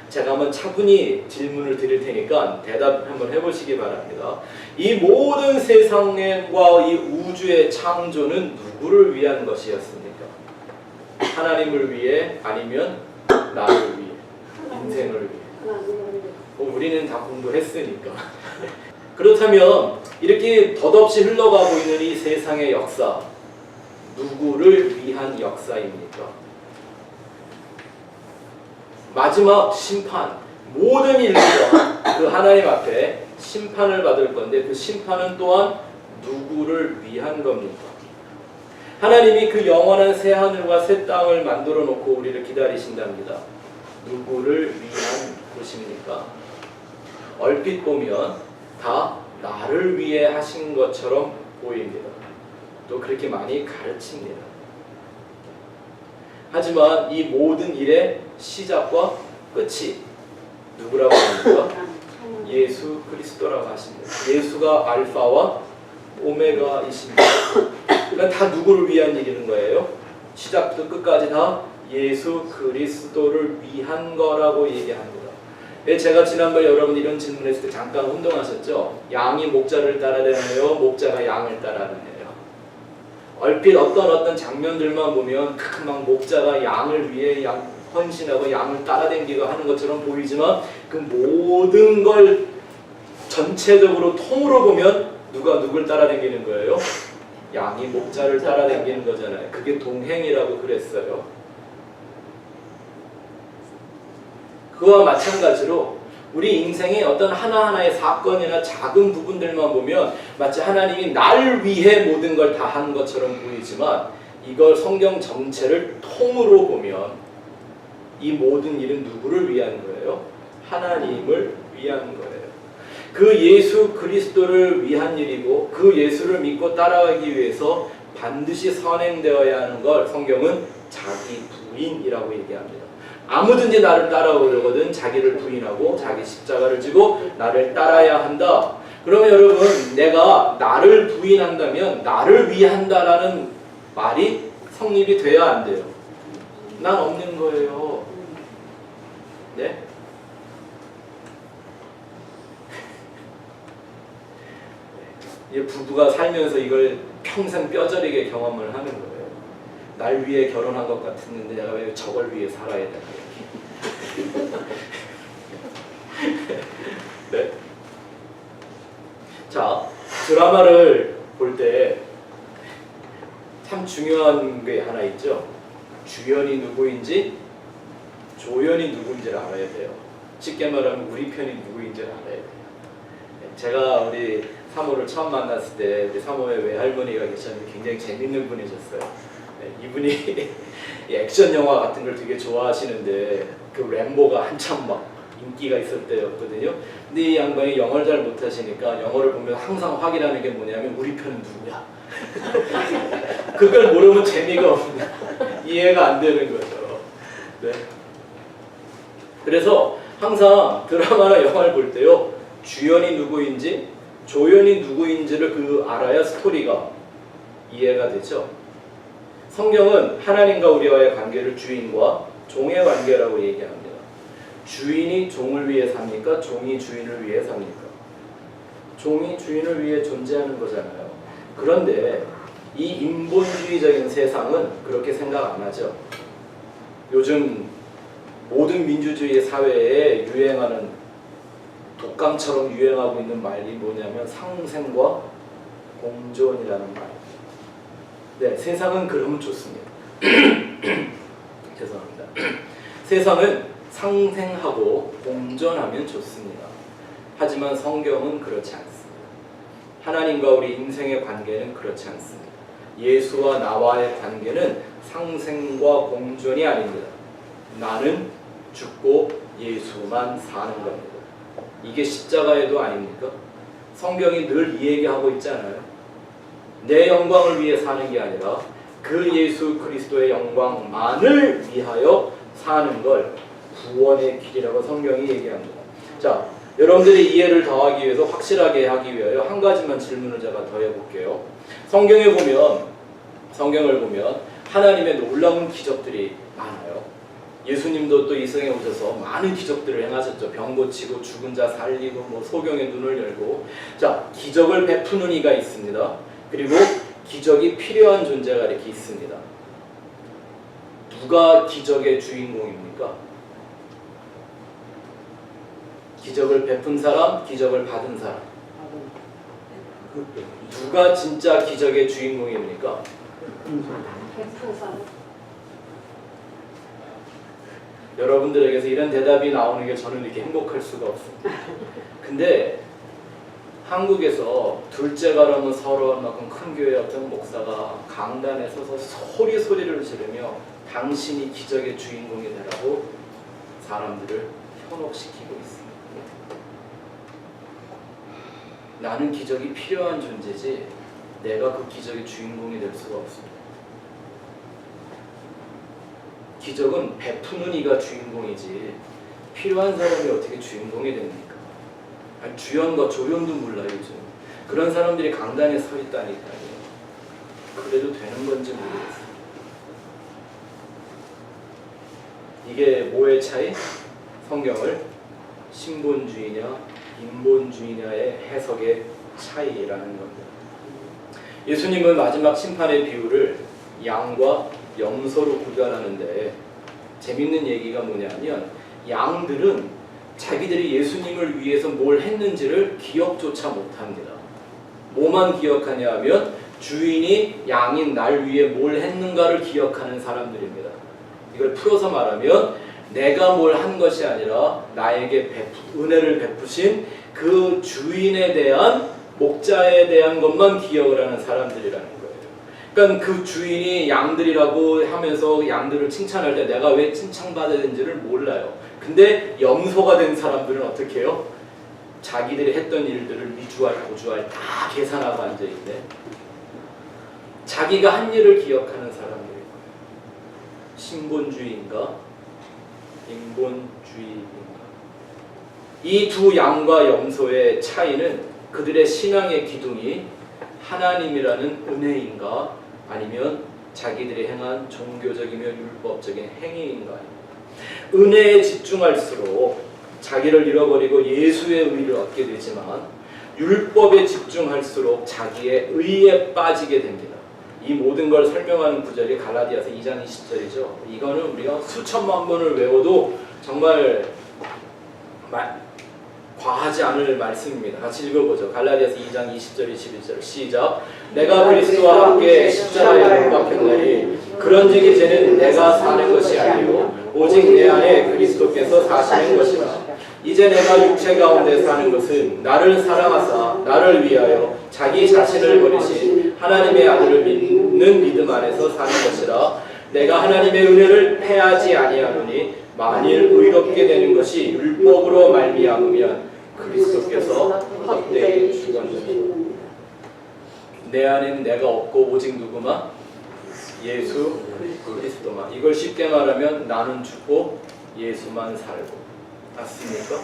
제가 한번 차분히 질문을 드릴 테니까 대답 한번 해보시기 바랍니다. 이 모든 세상과 이 우주의 창조는 누구를 위한 것이었습니까? 하나님을 위해, 아니면 나를 위해, 인생을 위해? 우리는 다 공부했으니까. 그렇다면 이렇게 덧없이 흘러가고 있는 이 세상의 역사, 누구를 위한 역사입니까? 마지막 심판, 모든 인류가 그 하나님 앞에 심판을 받을 건데 그 심판은 또한 누구를 위한 겁니까? 하나님이 그 영원한 새 하늘과 새 땅을 만들어 놓고 우리를 기다리신답니다. 누구를 위한 것입니까? 얼핏 보면 다 나를 위해 하신 것처럼 보입니다. 또 그렇게 많이 가르칩니다. 하지만 이 모든 일의 시작과 끝이 누구라고 합니까? 예수 그리스도라고 하십니다. 예수가 알파와 오메가이십니다. 그러니까 다 누구를 위한 일이는 거예요? 시작부터 끝까지 다 예수 그리스도를 위한 거라고 얘기합니다. 제가 지난번에 여러분 이런 질문했을 때 잠깐 혼동하셨죠? 양이 목자를 따라다녀요? 목자가 양을 따라다녀요? 얼핏 어떤 장면들만 보면 막 목자가 양을 위해 헌신하고 양을 따라다니고 하는 것처럼 보이지만 그 모든 걸 전체적으로 통으로 보면 누가 누굴 따라다니는 거예요? 양이 목자를 따라다니는 거잖아요. 그게 동행이라고 그랬어요. 그와 마찬가지로 우리 인생의 어떤 하나하나의 사건이나 작은 부분들만 보면 마치 하나님이 날 위해 모든 걸 다 한 것처럼 보이지만 이걸 성경 전체를 통으로 보면 이 모든 일은 누구를 위한 거예요? 하나님을 위한 거예요. 그 예수 그리스도를 위한 일이고 그 예수를 믿고 따라가기 위해서 반드시 선행되어야 하는 걸 성경은 자기 부인이라고 얘기합니다. 아무든지 나를 따라오려거든 자기를 부인하고 자기 십자가를 지고 나를 따라야 한다. 그러면 여러분 내가 나를 부인한다면 나를 위한다라는 말이 성립이 돼야 안 돼요? 난 없는 거예요. 네? 이 부부가 살면서 이걸 평생 뼈저리게 경험을 하는 거예요. 날 위해 결혼한 것 같았는데 내가 왜 저걸 위해 살아야 되나? 네? 자, 드라마를 볼 때 참 중요한 게 하나 있죠. 주연이 누구인지 조연이 누구인지를 알아야 돼요. 쉽게 말하면 우리 편이 누구인지를 알아야 돼요. 제가 우리 사모를 처음 만났을 때 우리 사모의 외할머니가 계셨는데 굉장히 재밌는 분이셨어요. 이분이 액션 영화 같은 걸 되게 좋아하시는데 그 램보가 한참 막 인기가 있을 때였거든요. 근데 이 양반이 영어를 잘 못하시니까 영어를 보면 항상 확인하는 게 뭐냐면 우리 편은 누구야? 그걸 모르면 재미가 없는 이해가 안 되는 거죠. 네. 그래서 항상 드라마나 영화를 볼 때요 주연이 누구인지 조연이 누구인지를 알아야 스토리가 이해가 되죠. 성경은 하나님과 우리와의 관계를 주인과 종의 관계라고 얘기합니다. 주인이 종을 위해 삽니까? 종이 주인을 위해 삽니까? 종이 주인을 위해 존재하는 거잖아요. 그런데 이 인본주의적인 세상은 그렇게 생각 안 하죠. 요즘 모든 민주주의 사회에 유행하는 독감처럼 유행하고 있는 말이 뭐냐면 상생과 공존이라는 말. 네, 세상은 그러면 좋습니다. 죄송합니다. 세상은 상생하고 공존하면 좋습니다. 하지만 성경은 그렇지 않습니다. 하나님과 우리 인생의 관계는 그렇지 않습니다. 예수와 나와의 관계는 상생과 공존이 아닙니다. 나는 죽고 예수만 사는 겁니다. 이게 십자가에도 아닙니까? 성경이 늘 이 얘기하고 있잖아요. 내 영광을 위해 사는 게 아니라 그 예수 그리스도의 영광만을 위하여 사는 걸 구원의 길이라고 성경이 얘기합니다. 자, 여러분들의 이해를 더하기 위해서 확실하게 하기 위하여 한 가지만 질문을 제가 더 해볼게요. 성경을 보면 하나님의 놀라운 기적들이 많아요. 예수님도 또 이 세상에 오셔서 많은 기적들을 행하셨죠. 병 고치고 죽은 자 살리고 소경의 눈을 열고. 자, 기적을 베푸는 이가 있습니다. 그리고 기적이 필요한 존재가 이렇게 있습니다. 누가 기적의 주인공입니까? 기적을 베푼 사람, 기적을 받은 사람. 누가 진짜 기적의 주인공입니까? 여러분들에게서 이런 대답이 나오는 게 저는 이렇게 행복할 수가 없습니다. 근데 한국에서 둘째가라면 서러운 만큼 큰 교회 어떤 목사가 강단에 서서 소리를 지르며 당신이 기적의 주인공이 되라고 사람들을 현혹시키고 있습니다. 나는 기적이 필요한 존재지 내가 그 기적의 주인공이 될 수가 없습니다. 기적은 베푸는 이가 주인공이지 필요한 사람이 어떻게 주인공이 됩니까? 아니, 주연과 조연도 몰라요 요즘. 그런 사람들이 강단에 서 있다니까요. 그래도 되는 건지 모르겠어요. 이게 뭐의 차이? 성경을 신본주의냐 인본주의냐의 해석의 차이라는 겁니다. 예수님은 마지막 심판의 비유를 양과 염소로 구별하는데 재밌는 얘기가 뭐냐면 양들은 자기들이 예수님을 위해서 뭘 했는지를 기억조차 못합니다. 뭐만 기억하냐 하면 주인이 양인 날 위해 뭘 했는가를 기억하는 사람들입니다. 이걸 풀어서 말하면 내가 뭘 한 것이 아니라 나에게 은혜를 베푸신 그 주인에 대한 목자에 대한 것만 기억을 하는 사람들이라는 거예요. 그러니까 그 주인이 양들이라고 하면서 양들을 칭찬할 때 내가 왜 칭찬받아야 되는지를 몰라요. 근데 염소가 된 사람들은 어떻게 해요? 자기들이 했던 일들을 미주알 고주알 다 계산하고 앉아있네. 자기가 한 일을 기억하는 사람들일 거예요. 신본주의인가? 인본주의인가? 이 두 양과 염소의 차이는 그들의 신앙의 기둥이 하나님이라는 은혜인가 아니면 자기들이 행한 종교적이며 율법적인 행위인가. 은혜에 집중할수록 자기를 잃어버리고 예수의 의를 얻게 되지만 율법에 집중할수록 자기의 의에 빠지게 됩니다. 이 모든 걸 설명하는 구절이 갈라디아서 2장 20절이죠. 이거는 우리가 수천만 번을 외워도 정말 과하지 않을 말씀입니다. 같이 읽어보죠. 갈라디아서 2장 20절 21절 시작. 내가 그리스도와 함께 십자가에 못 박혔나니 그런즉 이제는 내가 사는 것이 아니요 오직 내 안에 그리스도께서 사시는 것이라. 이제 내가 육체 가운데 사는 것은 나를 사랑하사 나를 위하여 자기 자신을 버리신 하나님의 아들을 믿는 믿음 안에서 사는 것이라. 내가 하나님의 은혜를 패하지 아니하노니 만일 의롭게 되는 것이 율법으로 말미암으면 그리스도께서 헛되이 죽었느니라. 내 안에는 내가 없고 오직 누구만? 예수 그리스도만. 이걸 쉽게 말하면 나는 죽고 예수만 살고. 맞습니까?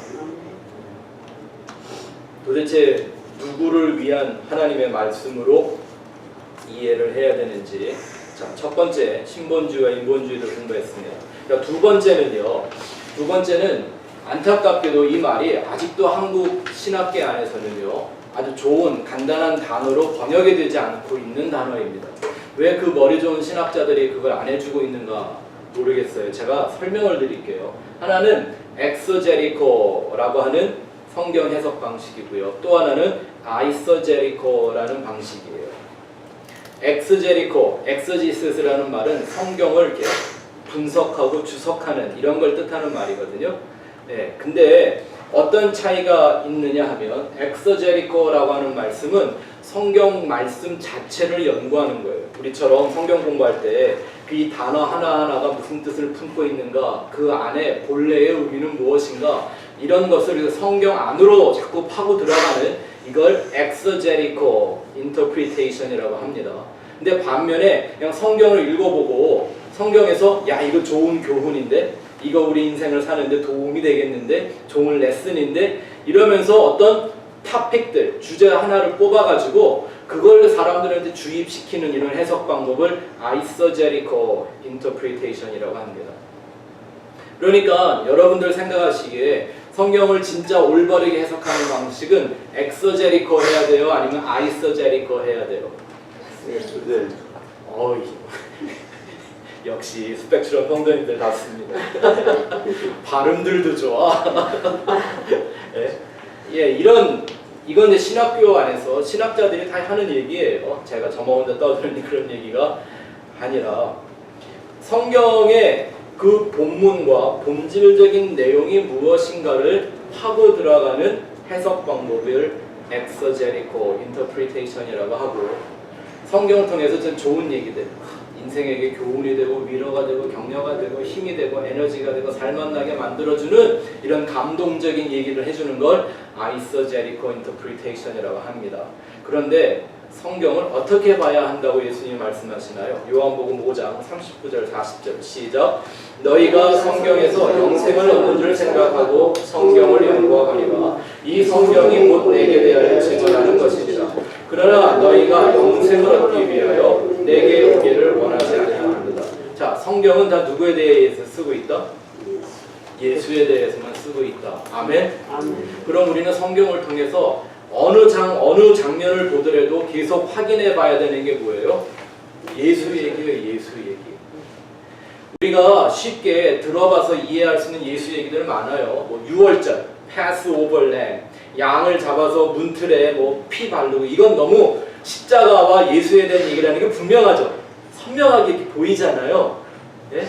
도대체 누구를 위한 하나님의 말씀으로 이해를 해야 되는지. 자, 첫 번째 신본주의와 인본주의를 공부했습니다. 그러니까 두 번째는 안타깝게도 이 말이 아직도 한국 신학계 안에서는요 아주 좋은 간단한 단어로 번역이 되지 않고 있는 단어입니다. 왜 그 머리 좋은 신학자들이 그걸 안 해주고 있는가 모르겠어요. 제가 설명을 드릴게요. 하나는 엑소제리코라고 하는 성경 해석 방식이고요. 또 하나는 아이서제리코라는 방식이에요. 엑스제리코, 엑서지스라는 말은 성경을 이렇게 분석하고 주석하는 이런 걸 뜻하는 말이거든요. 네, 근데 어떤 차이가 있느냐 하면 엑서제리코라고 하는 말씀은 성경 말씀 자체를 연구하는 거예요. 우리처럼 성경 공부할 때 이 단어 하나하나가 무슨 뜻을 품고 있는가, 그 안에 본래의 의미는 무엇인가, 이런 것을 성경 안으로 자꾸 파고 들어가는 이걸 엑서제리코 인터프리테이션이라고 합니다. 근데 반면에 그냥 성경을 읽어보고 성경에서 야 이거 좋은 교훈인데, 이거 우리 인생을 사는데 도움이 되겠는데, 좋은 레슨인데, 이러면서 어떤 토픽들, 주제 하나를 뽑아가지고 그걸 사람들한테 주입시키는 이런 해석 방법을 아이서제리코 인터프리테이션이라고 합니다. 그러니까 여러분들 생각하시기에 성경을 진짜 올바르게 해석하는 방식은 엑서제리코 해야 돼요? 아니면 아이서제리코 해야 돼요? 네. 역시 스펙트럼 성도님들답습니다. 발음들도 좋아. 예, 이건 이제 신학교 안에서 신학자들이 다 하는 얘기예요. 제가 저만 혼자 떠드는 그런 얘기가 아니라 성경에 그 본문과 본질적인 내용이 무엇인가를 파고 들어가는 해석 방법을 exegetical interpretation이라고 하고, 성경을 통해서 좀 좋은 얘기들, 인생에게 교훈이 되고 위로가 되고 격려가 되고 힘이 되고 에너지가 되고 살맛나게 만들어주는 이런 감동적인 얘기를 해주는 걸 eisegetic interpretation이라고 합니다. 그런데 성경을 어떻게 봐야 한다고 예수님이 말씀하시나요? 요한복음 5장 39절 40절 시작. 너희가 성경에서 영생을 얻는 줄 생각하고 성경을 연구하거니와 이 성경이 곧 내게 대하여 증언하는 것이니라. 그러나 너희가 영생을 얻기 위하여 내게 오기를 원하지 아니하노라. 자, 성경은 다 누구에 대해서 쓰고 있다? 예수에 대해서만 쓰고 있다. 아멘? 그럼 우리는 성경을 통해서 어느 장면을 보더라도 계속 확인해 봐야 되는 게 뭐예요? 예수 얘기예요. 예수 얘기. 우리가 쉽게 들어봐서 이해할 수 있는 예수 얘기들 많아요. 뭐 유월절, 패스오버 램, 양을 잡아서 문틀에 뭐 피 바르고, 이건 너무 십자가와 예수에 대한 얘기라는 게 분명하죠. 선명하게 이렇게 보이잖아요. 예?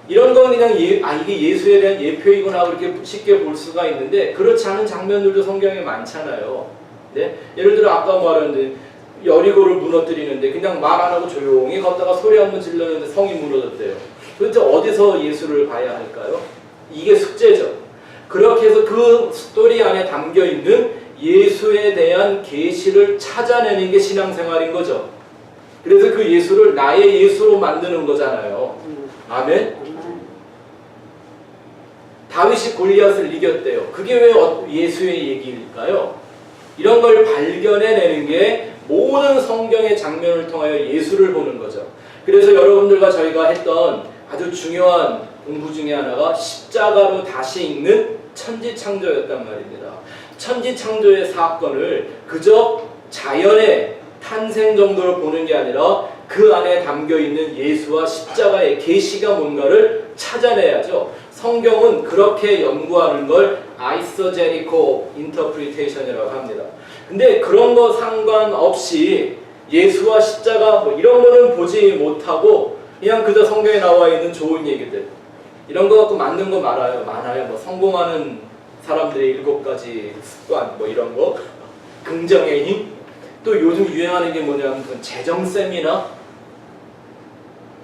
이런 건 그냥 이게 예수에 대한 예표이구나 그렇게 쉽게 볼 수가 있는데, 그렇지 않은 장면들도 성경에 많잖아요. 네? 예를 들어 아까 말했는데 여리고를 무너뜨리는데 그냥 말 안 하고 조용히 걷다가 소리 한번 질렀는데 성이 무너졌대요. 도대체 어디서 예수를 봐야 할까요? 이게 숙제죠. 그렇게 해서 그 스토리 안에 담겨있는 예수에 대한 계시를 찾아내는 게 신앙생활인 거죠. 그래서 그 예수를 나의 예수로 만드는 거잖아요. 아멘? 다윗이 골리앗을 이겼대요. 그게 왜 예수의 얘기일까요? 이런 걸 발견해내는 게 모든 성경의 장면을 통하여 예수를 보는 거죠. 그래서 여러분들과 저희가 했던 아주 중요한 공부 중에 하나가 십자가로 다시 읽는 천지창조였단 말입니다. 천지창조의 사건을 그저 자연의 탄생 정도로 보는 게 아니라 그 안에 담겨있는 예수와 십자가의 계시가 뭔가를 찾아내야죠. 성경은 그렇게 연구하는 걸 eisegetical interpretation이라고 합니다. 근데 그런 거 상관없이 예수와 십자가 뭐 이런 거는 보지 못하고 그냥 그저 성경에 나와 있는 좋은 얘기들, 이런 거 갖고 만든 거 많아요. 뭐 성공하는 사람들의 7가지 습관 뭐 이런 거, 긍정의 힘, 또 요즘 유행하는 게 뭐냐면 재정 세미나,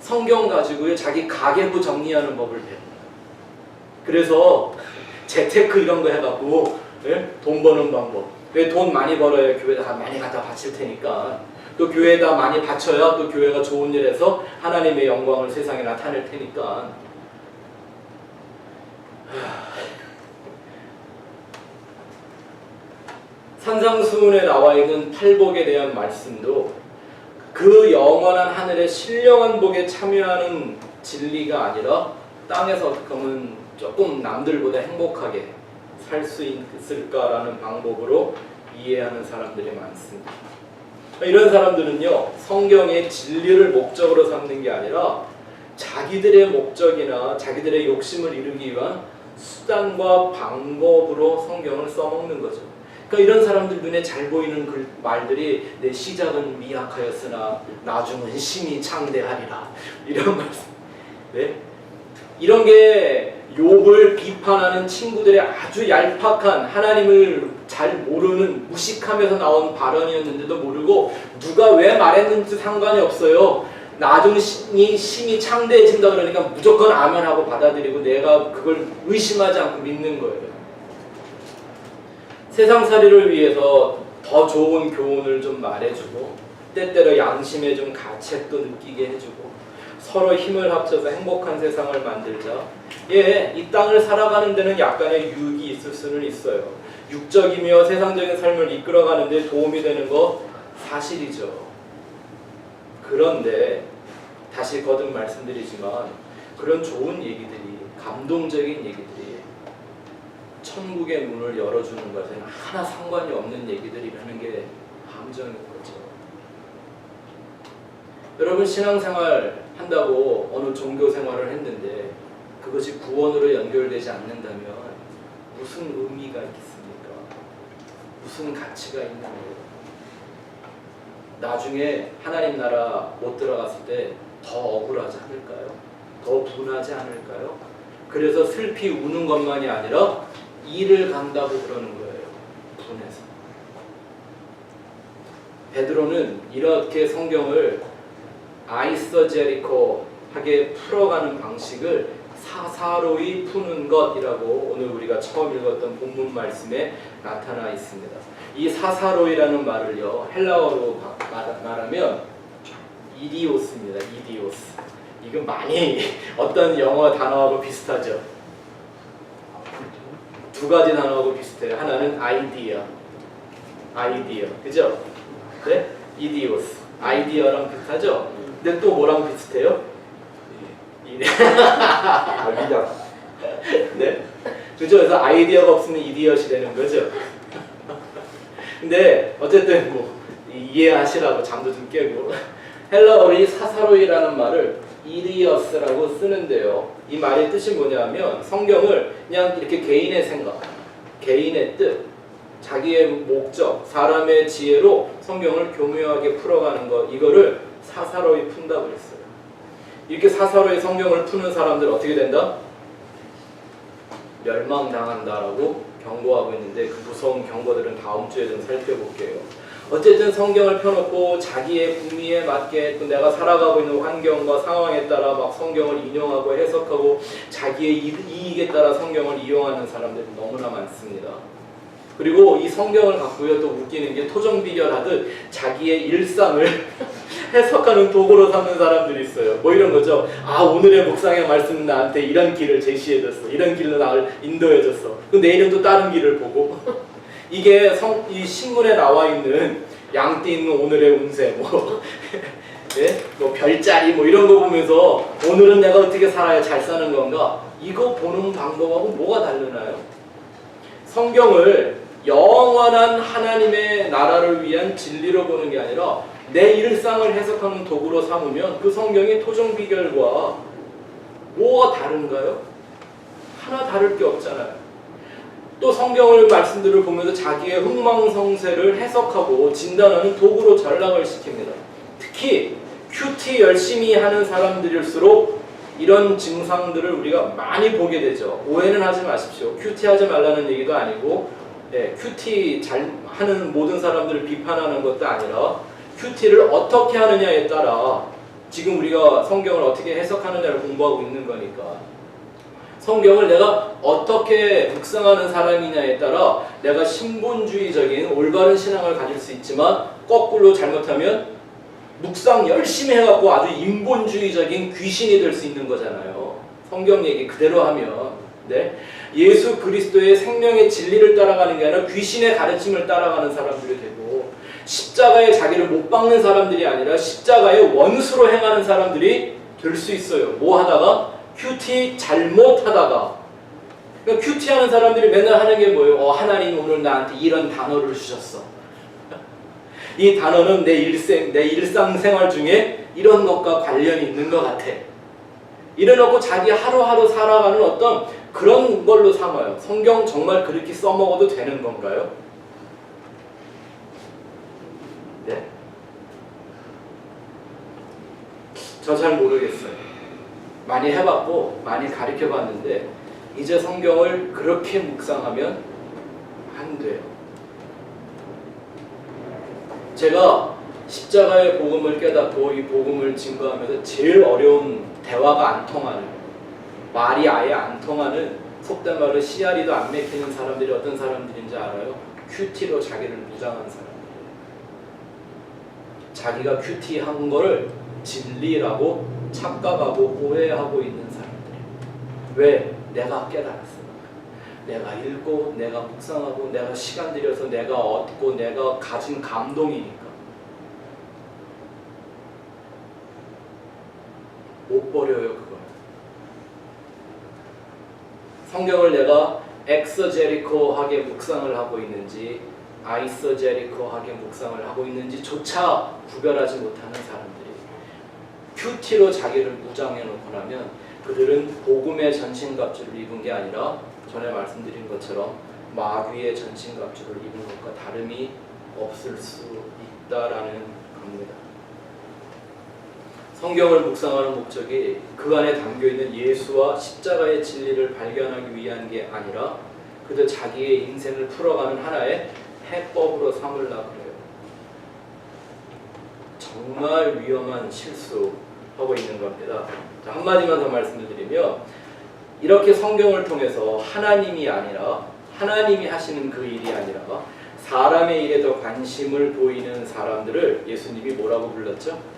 성경 가지고 자기 가계부 정리하는 법을 배웁니다. 그래서 재테크 이런 거 해갖고 돈 버는 방법. 왜 돈 많이 벌어야 교회에다 많이 갖다 바칠 테니까, 또 교회에다 많이 바쳐야 또 교회가 좋은 일해서 하나님의 영광을 세상에 나타낼 테니까. 산상수훈에 나와 있는 팔복에 대한 말씀도 그 영원한 하늘의 신령한 복에 참여하는 진리가 아니라 땅에서 어떻게 하면 조금 남들보다 행복하게 살 수 있을까라는 방법으로 이해하는 사람들이 많습니다. 이런 사람들은요, 성경의 진리를 목적으로 삼는 게 아니라 자기들의 목적이나 자기들의 욕심을 이루기 위한 수단과 방법으로 성경을 써먹는 거죠. 그러니까 이런 사람들 눈에 잘 보이는 그 말들이 내 시작은 미약하였으나 나중은 심히 창대하리라, 이런 말씀. 네? 이런 게 욥을 비판하는 친구들의 아주 얄팍한, 하나님을 잘 모르는 무식하면서 나온 발언이었는데도 모르고 누가 왜 말했는지 상관이 없어요. 나중에 심히 창대해진다 그러니까 무조건 아멘하고 받아들이고 내가 그걸 의심하지 않고 믿는 거예요. 세상살이를 위해서 더 좋은 교훈을 좀 말해주고 때때로 양심의 좀 가책도 느끼게 해주고 서로 힘을 합쳐서 행복한 세상을 만들자. 예, 이 땅을 살아가는 데는 약간의 유익이 있을 수는 있어요. 육적이며 세상적인 삶을 이끌어가는 데 도움이 되는 거 사실이죠. 그런데 다시 거듭 말씀드리지만 그런 좋은 얘기들이, 감동적인 얘기들이 천국의 문을 열어주는 것에는 하나 상관이 없는 얘기들이라는 게 함정인 거죠. 여러분, 신앙생활 한다고 어느 종교 생활을 했는데 그것이 구원으로 연결되지 않는다면 무슨 의미가 있겠습니까? 무슨 가치가 있는 거예요? 나중에 하나님 나라 못 들어갔을 때 더 억울하지 않을까요? 더 분하지 않을까요? 그래서 슬피 우는 것만이 아니라 이를 간다고 그러는 거예요. 분해서. 베드로는 이렇게 성경을 아이서제리코하게 풀어가는 방식을 사사로이 푸는 것이라고 오늘 우리가 처음 읽었던 본문 말씀에 나타나 있습니다. 이 사사로이라는 말을요, 헬라어로 말하면 이디오스입니다. 이디오스. 이건 많이 어떤 영어 단어하고 비슷하죠. 두 가지 단어하고 비슷해요. 하나는 아이디어, 그죠? 네? 이디오스, 아이디어랑 비슷하죠? 근데 또 뭐랑 비슷해요? 네? 그죠? 그래서 아이디어가 없으면 이디엇이 되는 거죠. 근데 어쨌든 뭐 이해하시라고 잠도 좀 깨고 헬라어로 사사로이라는 말을 이디어스라고 쓰는데요. 이 말의 뜻이 뭐냐면 성경을 그냥 이렇게 개인의 생각, 개인의 뜻, 자기의 목적, 사람의 지혜로 성경을 교묘하게 풀어가는 것, 이거를 사사로이 푼다고 그랬어요. 이렇게 사사로이 성경을 푸는 사람들 어떻게 된다? 멸망당한다라고 경고하고 있는데 그 무서운 경고들은 다음 주에 좀 살펴볼게요. 어쨌든 성경을 펴놓고 자기의 구미에 맞게 또 내가 살아가고 있는 환경과 상황에 따라 막 성경을 인용하고 해석하고 자기의 이익에 따라 성경을 이용하는 사람들이 너무나 많습니다. 그리고 이 성경을 갖고요, 또 웃기는 게 토정비결하듯 자기의 일상을 해석하는 도구로 삼는 사람들이 있어요. 뭐 이런 거죠. 아, 오늘의 묵상의 말씀은 나한테 이런 길을 제시해줬어. 이런 길로 나를 인도해줬어. 그 내일은 또 다른 길을 보고 이게 이 신문에 나와 있는 양띠 있는 오늘의 운세 예? 뭐 별자리 뭐 이런 거 보면서 오늘은 내가 어떻게 살아야 잘 사는 건가? 이거 보는 방법하고 뭐가 다르나요? 성경을 영원한 하나님의 나라를 위한 진리로 보는 게 아니라 내 일상을 해석하는 도구로 삼으면 그 성경의 토정비결과 뭐가 다른가요? 하나 다를 게 없잖아요. 또 성경을 말씀들을 보면서 자기의 흥망성쇠를 해석하고 진단하는 도구로 전락을 시킵니다. 특히 큐티 열심히 하는 사람들일수록 이런 증상들을 우리가 많이 보게 되죠. 오해는 하지 마십시오. 큐티 하지 말라는 얘기도 아니고 큐티 잘 하는 모든 사람들을 비판하는 것도 아니라 큐티를 어떻게 하느냐에 따라 지금 우리가 성경을 어떻게 해석하느냐를 공부하고 있는 거니까 성경을 내가 어떻게 묵상하는 사람이냐에 따라 내가 신본주의적인 올바른 신앙을 가질 수 있지만 거꾸로 잘못하면 묵상 열심히 해갖고 아주 인본주의적인 귀신이 될 수 있는 거잖아요. 성경 얘기 그대로 하면 네? 예수 그리스도의 생명의 진리를 따라가는 게 아니라 귀신의 가르침을 따라가는 사람들이 되고 십자가에 자기를 못 박는 사람들이 아니라 십자가의 원수로 행하는 사람들이 될 수 있어요. 뭐 하다가? 큐티 잘못하다가. 그러니까 큐티하는 사람들이 맨날 하는 게 뭐예요? 하나님 오늘 나한테 이런 단어를 주셨어. 이 단어는 내 일상생활 중에 이런 것과 관련이 있는 것 같아. 이래놓고 자기 하루하루 살아가는 어떤 그런 걸로 삼아요. 성경 정말 그렇게 써먹어도 되는 건가요? 네? 저 잘 모르겠어요. 많이 해봤고 많이 가르쳐봤는데 이제 성경을 그렇게 묵상하면 안 돼요. 제가 십자가의 복음을 깨닫고 이 복음을 증거하면서 제일 어려운 대화가 안 통하는, 말이 아예 안 통하는, 속된 말로 씨알이도 안 맥히는 사람들이 어떤 사람들인지 알아요? 큐티로 자기를 무장한 사람들이에요. 자기가 큐티한 거를 진리라고 착각하고 오해하고 있는 사람들이에요. 왜? 내가 깨달았으니까. 내가 읽고 내가 묵상하고 내가 시간 들여서 내가 얻고 내가 가진 감동이니까. 못 버려요 그걸. 성경을 내가 엑서제리코하게 묵상을 하고 있는지 아이서제리코하게 묵상을 하고 있는지 조차 구별하지 못하는 사람들이 큐티로 자기를 무장해 놓고 나면 그들은 복음의 전신갑주를 입은 게 아니라 전에 말씀드린 것처럼 마귀의 전신갑주를 입은 것과 다름이 없을 수 있다라는 겁니다. 성경을 묵상하는 목적이 그 안에 담겨있는 예수와 십자가의 진리를 발견하기 위한 게 아니라 그저 자기의 인생을 풀어가는 하나의 해법으로 삼으려고 그래요. 정말 위험한 실수하고 있는 겁니다. 자, 한마디만 더 말씀을 드리면 이렇게 성경을 통해서 하나님이 아니라 하나님이 하시는 그 일이 아니라 사람의 일에 더 관심을 보이는 사람들을 예수님이 뭐라고 불렀죠?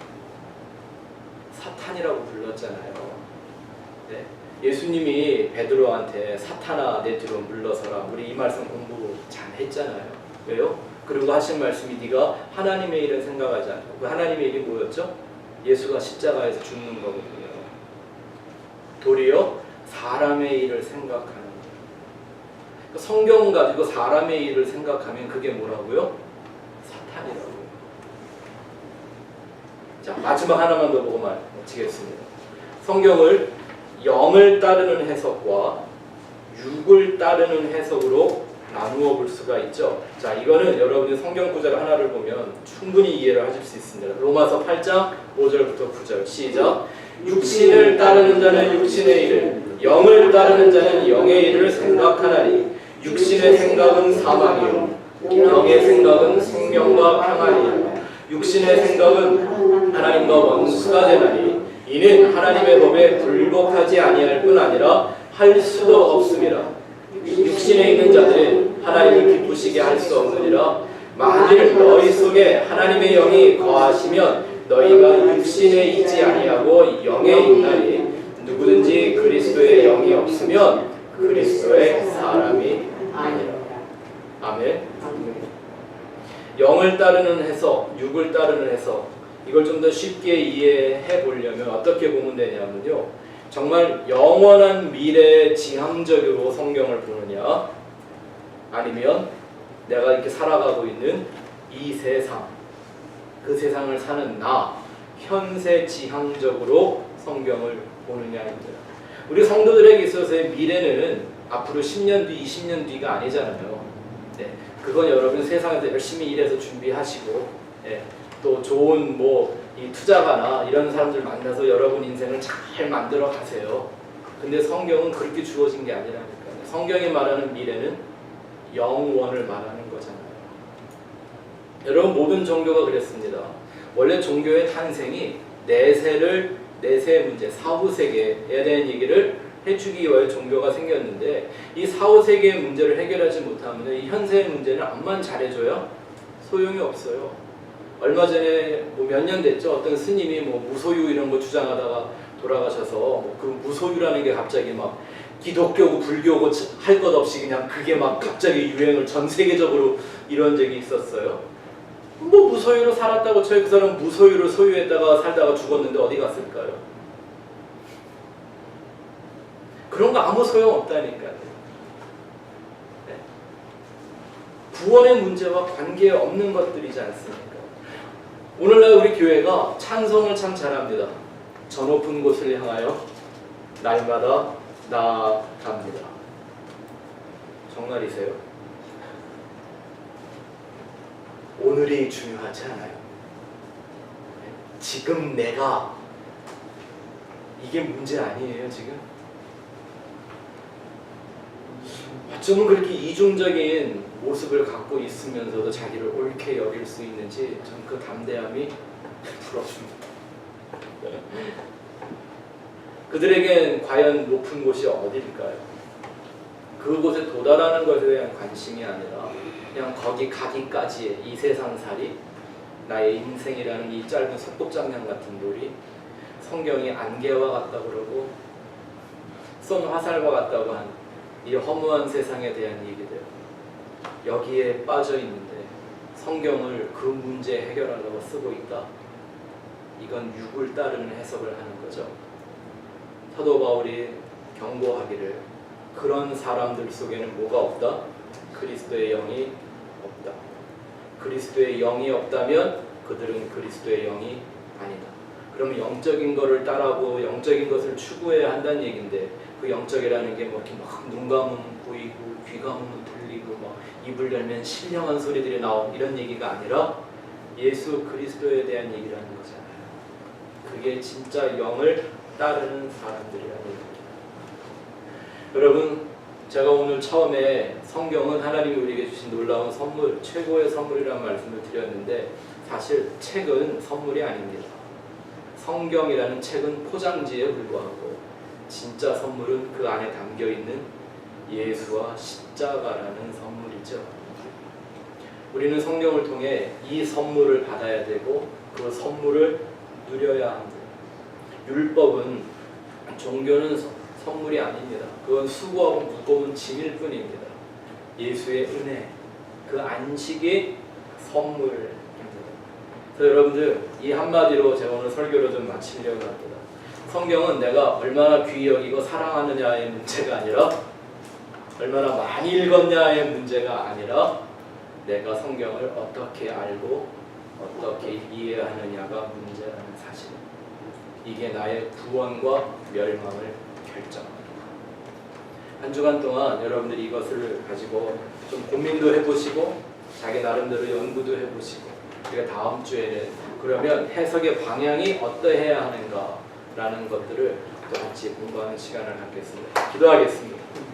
사탄이라고 불렀잖아요. 네. 예수님이 베드로한테 사탄아 내 뒤로 물러서라. 우리 이 말씀 공부 잘 했잖아요. 왜요? 그리고 하신 말씀이 네가 하나님의 일을 생각하지 않고 그 하나님의 일이 뭐였죠? 예수가 십자가에서 죽는 거거든요. 도리어 사람의 일을 생각하는 거예요. 성경 가지고 사람의 일을 생각하면 그게 뭐라고요? 사탄이라고요. 자, 마지막 하나만 더 보고 마치겠습니다. 성경을 영을 따르는 해석과 육을 따르는 해석으로 나누어 볼 수가 있죠. 자, 이거는 여러분이 성경 구절 하나를 보면 충분히 이해를 하실 수 있습니다. 로마서 8장 5절부터 9절 시작. 육신을 따르는 자는 육신의 일을, 영을 따르는 자는 영의 일을 생각하나니 육신의 생각은 사망이요 영의 생각은 생명과 평안이요 육신의 생각은 하나님과 원수가 되나니 이는 하나님의 법에 불복하지 아니할 뿐 아니라 할 수도 없습니다. 육신에 있는 자들은 하나님을 기쁘시게 할 수 없느니라. 만일 너희 속에 하나님의 영이 거하시면 너희가 육신에 있지 아니하고 영에 있나니 누구든지 그리스도의 영이 없으면 그리스도의 사람이 아니라. 아멘. 영을 따르는 해석, 육을 따르는 해석, 이걸 좀 더 쉽게 이해해 보려면 어떻게 보면 되냐면요, 정말 영원한 미래 지향적으로 성경을 보느냐, 아니면 내가 이렇게 살아가고 있는 이 세상, 그 세상을 사는 나, 현세 지향적으로 성경을 보느냐입니다. 우리 성도들에게 있어서의 미래는 앞으로 10년 뒤, 20년 뒤가 아니잖아요. 네, 그건 여러분 세상에서 열심히 일해서 준비하시고, 네, 또 좋은 이 투자가나 이런 사람들 만나서 여러분 인생을 잘 만들어 가세요. 근데 성경은 그렇게 주어진 게 아니라니까요. 성경이 말하는 미래는 영원을 말하는 거잖아요. 여러분 모든 종교가 그랬습니다. 원래 종교의 탄생이 내세의 문제, 사후세계에 대한 얘기를 해주기 위해 종교가 생겼는데, 이 사후세계의 문제를 해결하지 못하면 이 현세의 문제는 암만 잘해줘야 소용이 없어요. 얼마 전에 몇 년 됐죠. 어떤 스님이 무소유 이런 거 주장하다가 돌아가셔서 그 무소유라는 게 갑자기 막 기독교고 불교고 할 것 없이 그냥 그게 막 갑자기 유행을 전 세계적으로 이런 적이 있었어요. 무소유로 살았다고 쳐요. 그 사람 무소유를 소유했다가 살다가 죽었는데 어디 갔을까요? 그런 거 아무 소용 없다니까요. 네. 구원의 문제와 관계없는 것들이지 않습니까? 오늘날 우리 교회가 찬송을 참 잘합니다. 저 높은 곳을 향하여 날마다 나아갑니다. 정말이세요? 오늘이 중요하지 않아요. 지금 내가 이게 문제 아니에요. 지금 어쩌면 그렇게 이중적인 모습을 갖고 있으면서도 자기를 옳게 여길 수 있는지 전 그 담대함이 부럽습니다. 그들에겐 과연 높은 곳이 어디일까요? 그곳에 도달하는 것에 대한 관심이 아니라 그냥 거기 가기까지의 이 세상살이, 나의 인생이라는 이 짧은 속독장면 같은 놀이, 성경이 안개와 같다고 그러고 쏜 화살과 같다고 한 이 허무한 세상에 대한 얘기들, 여기에 빠져 있는데 성경을 그 문제 해결하려고 쓰고 있다. 이건 육을 따르는 해석을 하는 거죠. 사도 바울이 경고하기를, 그런 사람들 속에는 뭐가 없다? 그리스도의 영이 없다. 그리스도의 영이 없다면 그들은 그리스도의 영이 아니다. 그러면 영적인 것을 따라고 영적인 것을 추구해야 한다는 얘기인데, 그 영적이라는 게 이렇게 막 눈 감으면 보이고 귀 감으면 들리고 막 입을 열면 신령한 소리들이 나온 이런 얘기가 아니라 예수 그리스도에 대한 얘기라는 거잖아요. 그게 진짜 영을 따르는 사람들이라는 얘기입니다. 여러분, 제가 오늘 처음에 성경은 하나님이 우리에게 주신 놀라운 선물, 최고의 선물이라는 말씀을 드렸는데 사실 책은 선물이 아닙니다. 성경이라는 책은 포장지에 불과하고 진짜 선물은 그 안에 담겨있는 예수와 십자가라는 선물이죠. 우리는 성경을 통해 이 선물을 받아야 되고 그 선물을 누려야 합니다. 율법은, 종교는 선물이 아닙니다. 그건 수고하고 무거운 짐일 뿐입니다. 예수의 은혜, 그 안식이 선물입니다. 그래서 여러분들, 이 한마디로 제가 오늘 설교를 좀 마치려고 합니다. 성경은 내가 얼마나 귀히 여기고 사랑하느냐의 문제가 아니라 얼마나 많이 읽었냐의 문제가 아니라 내가 성경을 어떻게 알고 어떻게 이해하느냐가 문제라는 사실. 이게 나의 구원과 멸망을 결정합니다. 한 주간 동안 여러분들이 이것을 가지고 좀 고민도 해보시고 자기 나름대로 연구도 해보시고 우리가 다음 주에는 그러면 해석의 방향이 어떠해야 하는가라는 것들을 또 같이 공부하는 시간을 갖겠습니다. 기도하겠습니다.